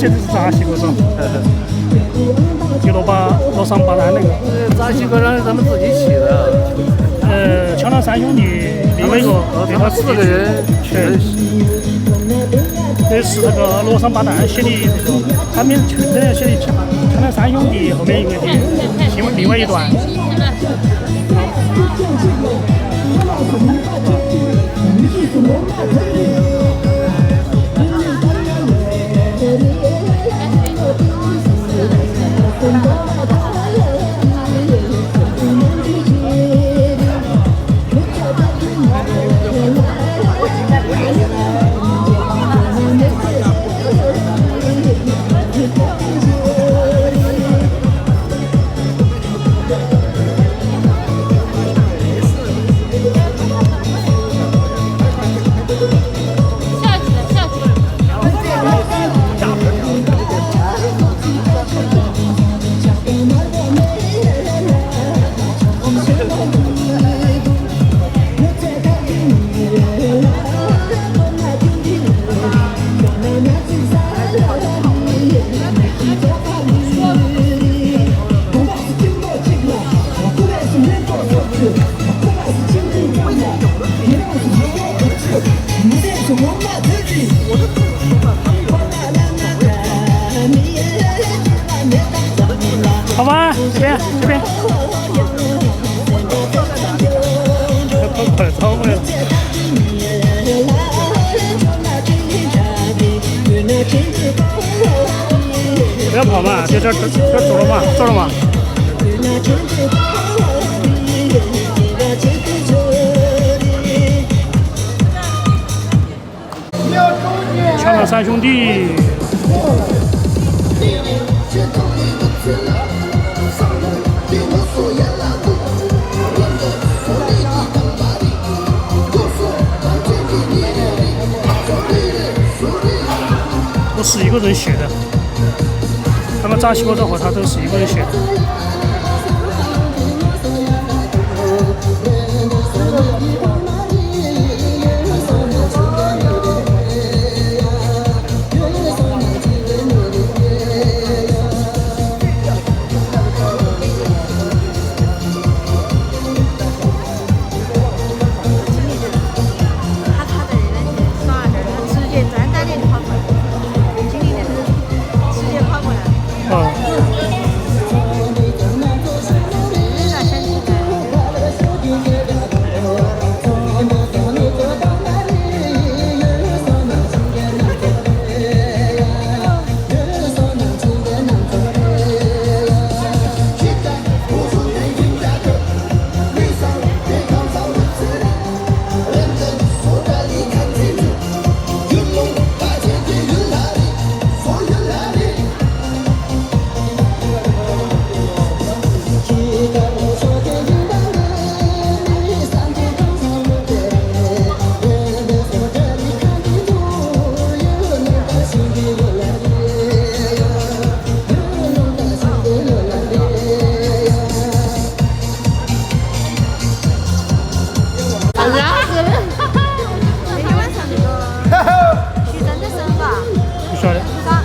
现在是扎西国装，就罗桑巴丹那个。扎西国装是咱们自己起的。强盗三兄弟另外一个，他们4个人取的。这是那个罗桑巴丹写的这个，他们全都写的强盗三兄弟后面一个另外一段。好吧，这边。快超过来了。不要跑嘛，就这走了嘛，走了嘛。强盗三兄弟。我是一个人学的，他整个扎西过之后，它都是一根线。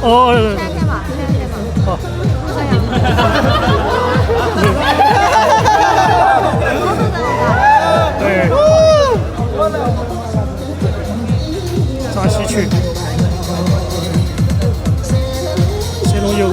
哦，看嘛，好。对，扎西区，谢龙油。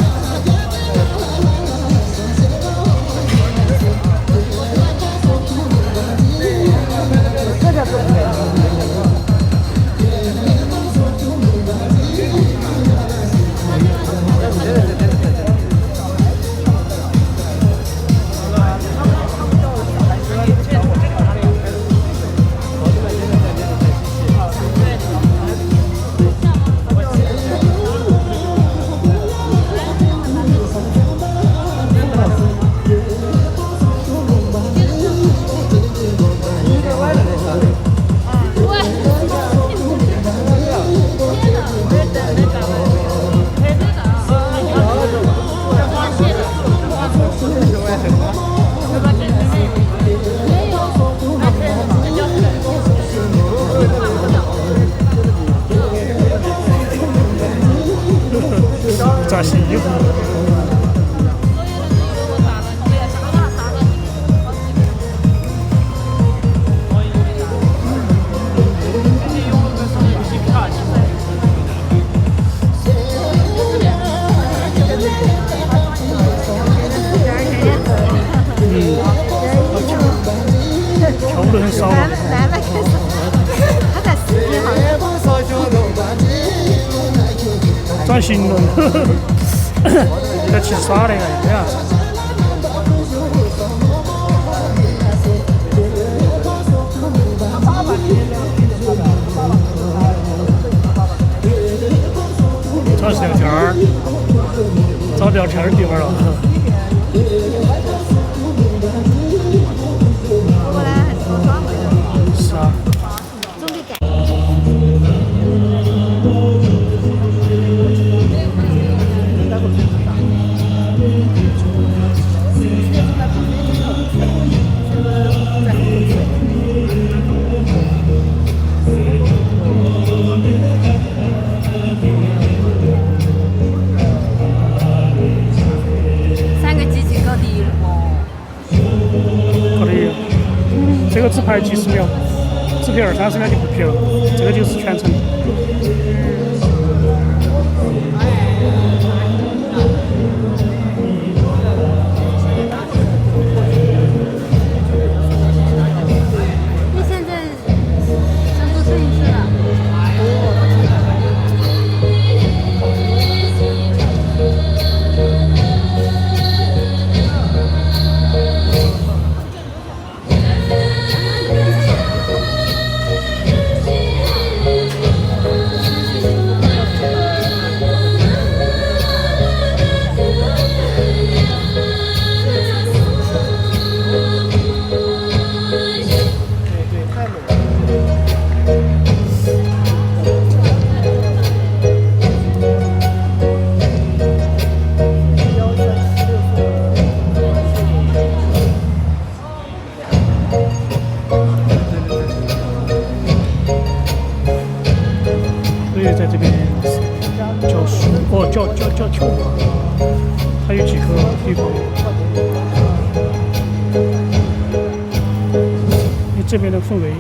扎西衣服。跳舞的很少。慢慢开始，他在视频号。转型了，在去耍的哎呀！找聊天儿，找聊天儿地方了。过来还是多耍会的。是啊。总得干。3个机器搞定了。可以，这个只拍几十秒，只拍20-30秒就不拍了，这个就是全程。你现在想做摄影师了？所以在这边叫书叫跳吧，还有几个地方。因为这边的氛围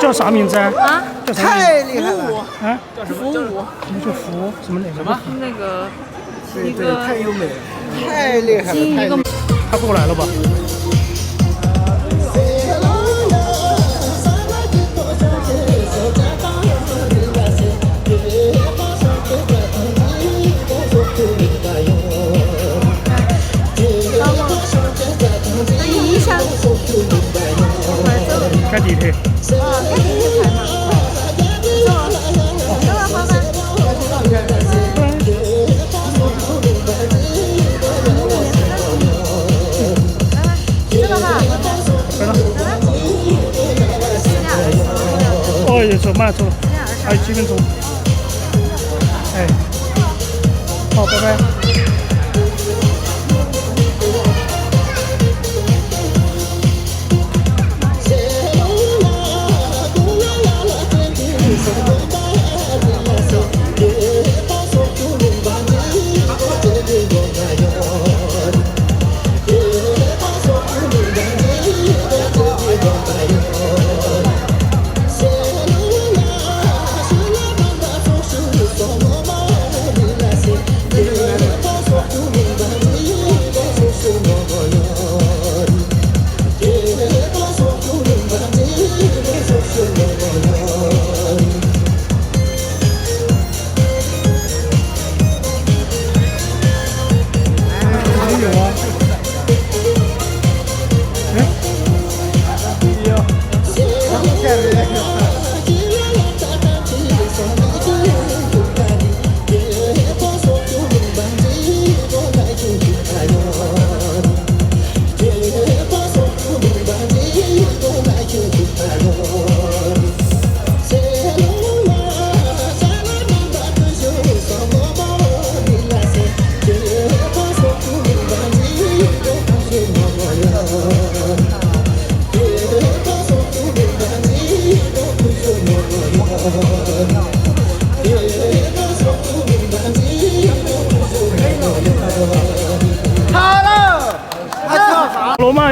叫啥名字啊？啊，叫啥名字？太厉害了！啊？服务什么叫服？什么哪个？那个对对，一个太优美了，太厉害了，金一个太厉害了。他过来了吧？一下，赶地铁。哦，也走慢走，还有几分钟。哎，好，拜拜。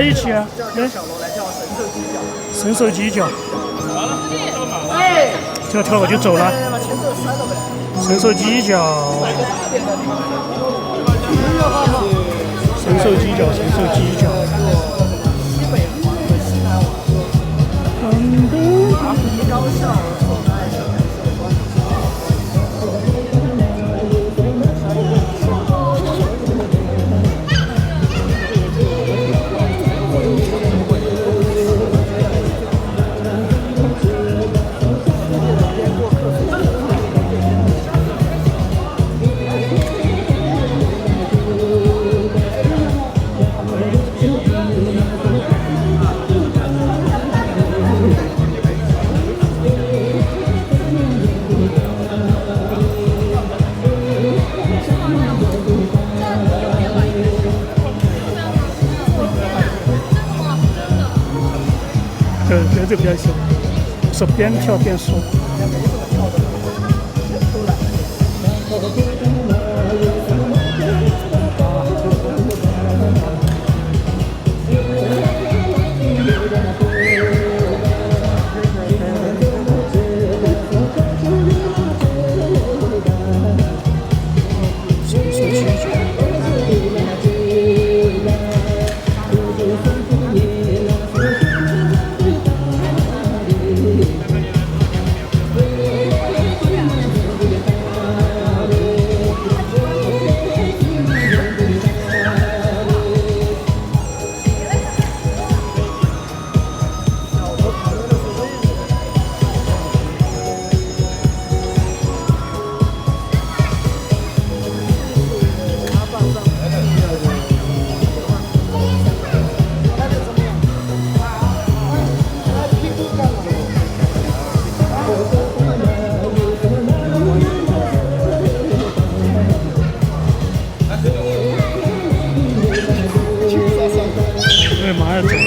一起啊？来，神兽犄角。这跳过就走了。神兽犄角。神兽犄角，神兽犄角。这比较喜欢，是边跳边说。马上走了。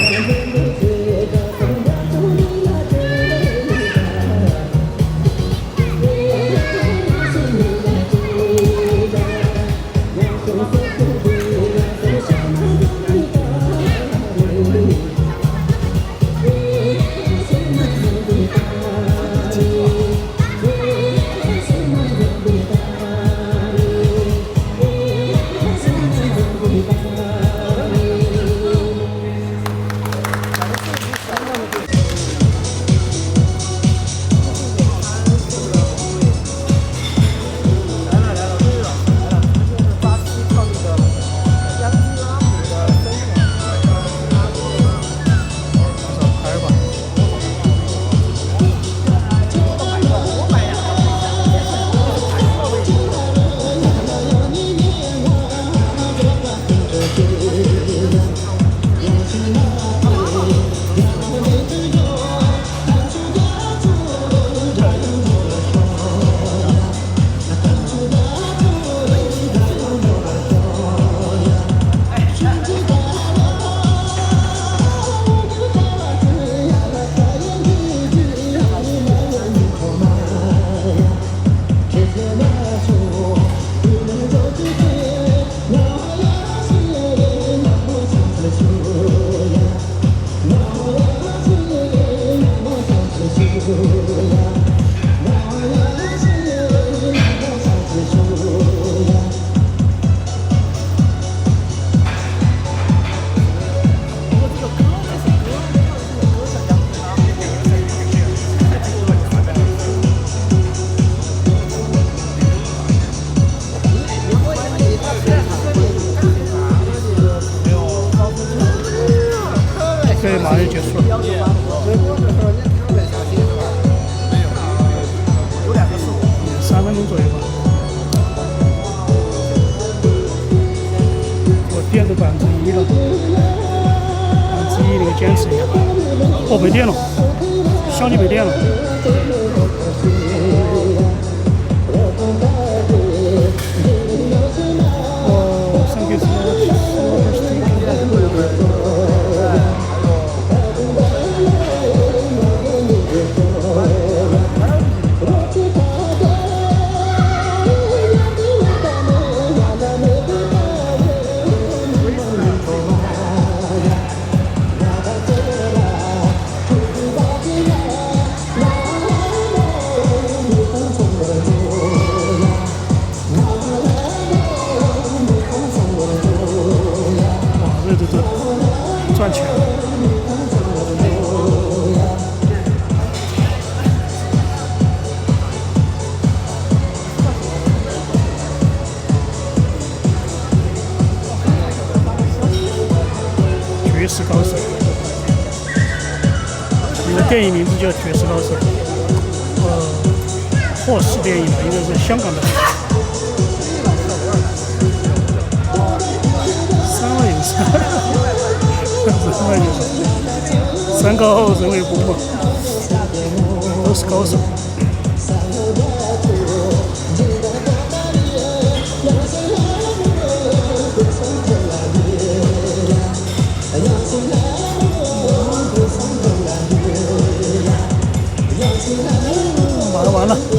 对，马上就结束了。3分钟左右吧。我电都1%了，1%那个坚持一下。哦，没电了，相机没电了。上给这个电影名字叫《绝世高手》，霍氏电影吧，应该是香港的。3高人为国嘛，都是高手。完了。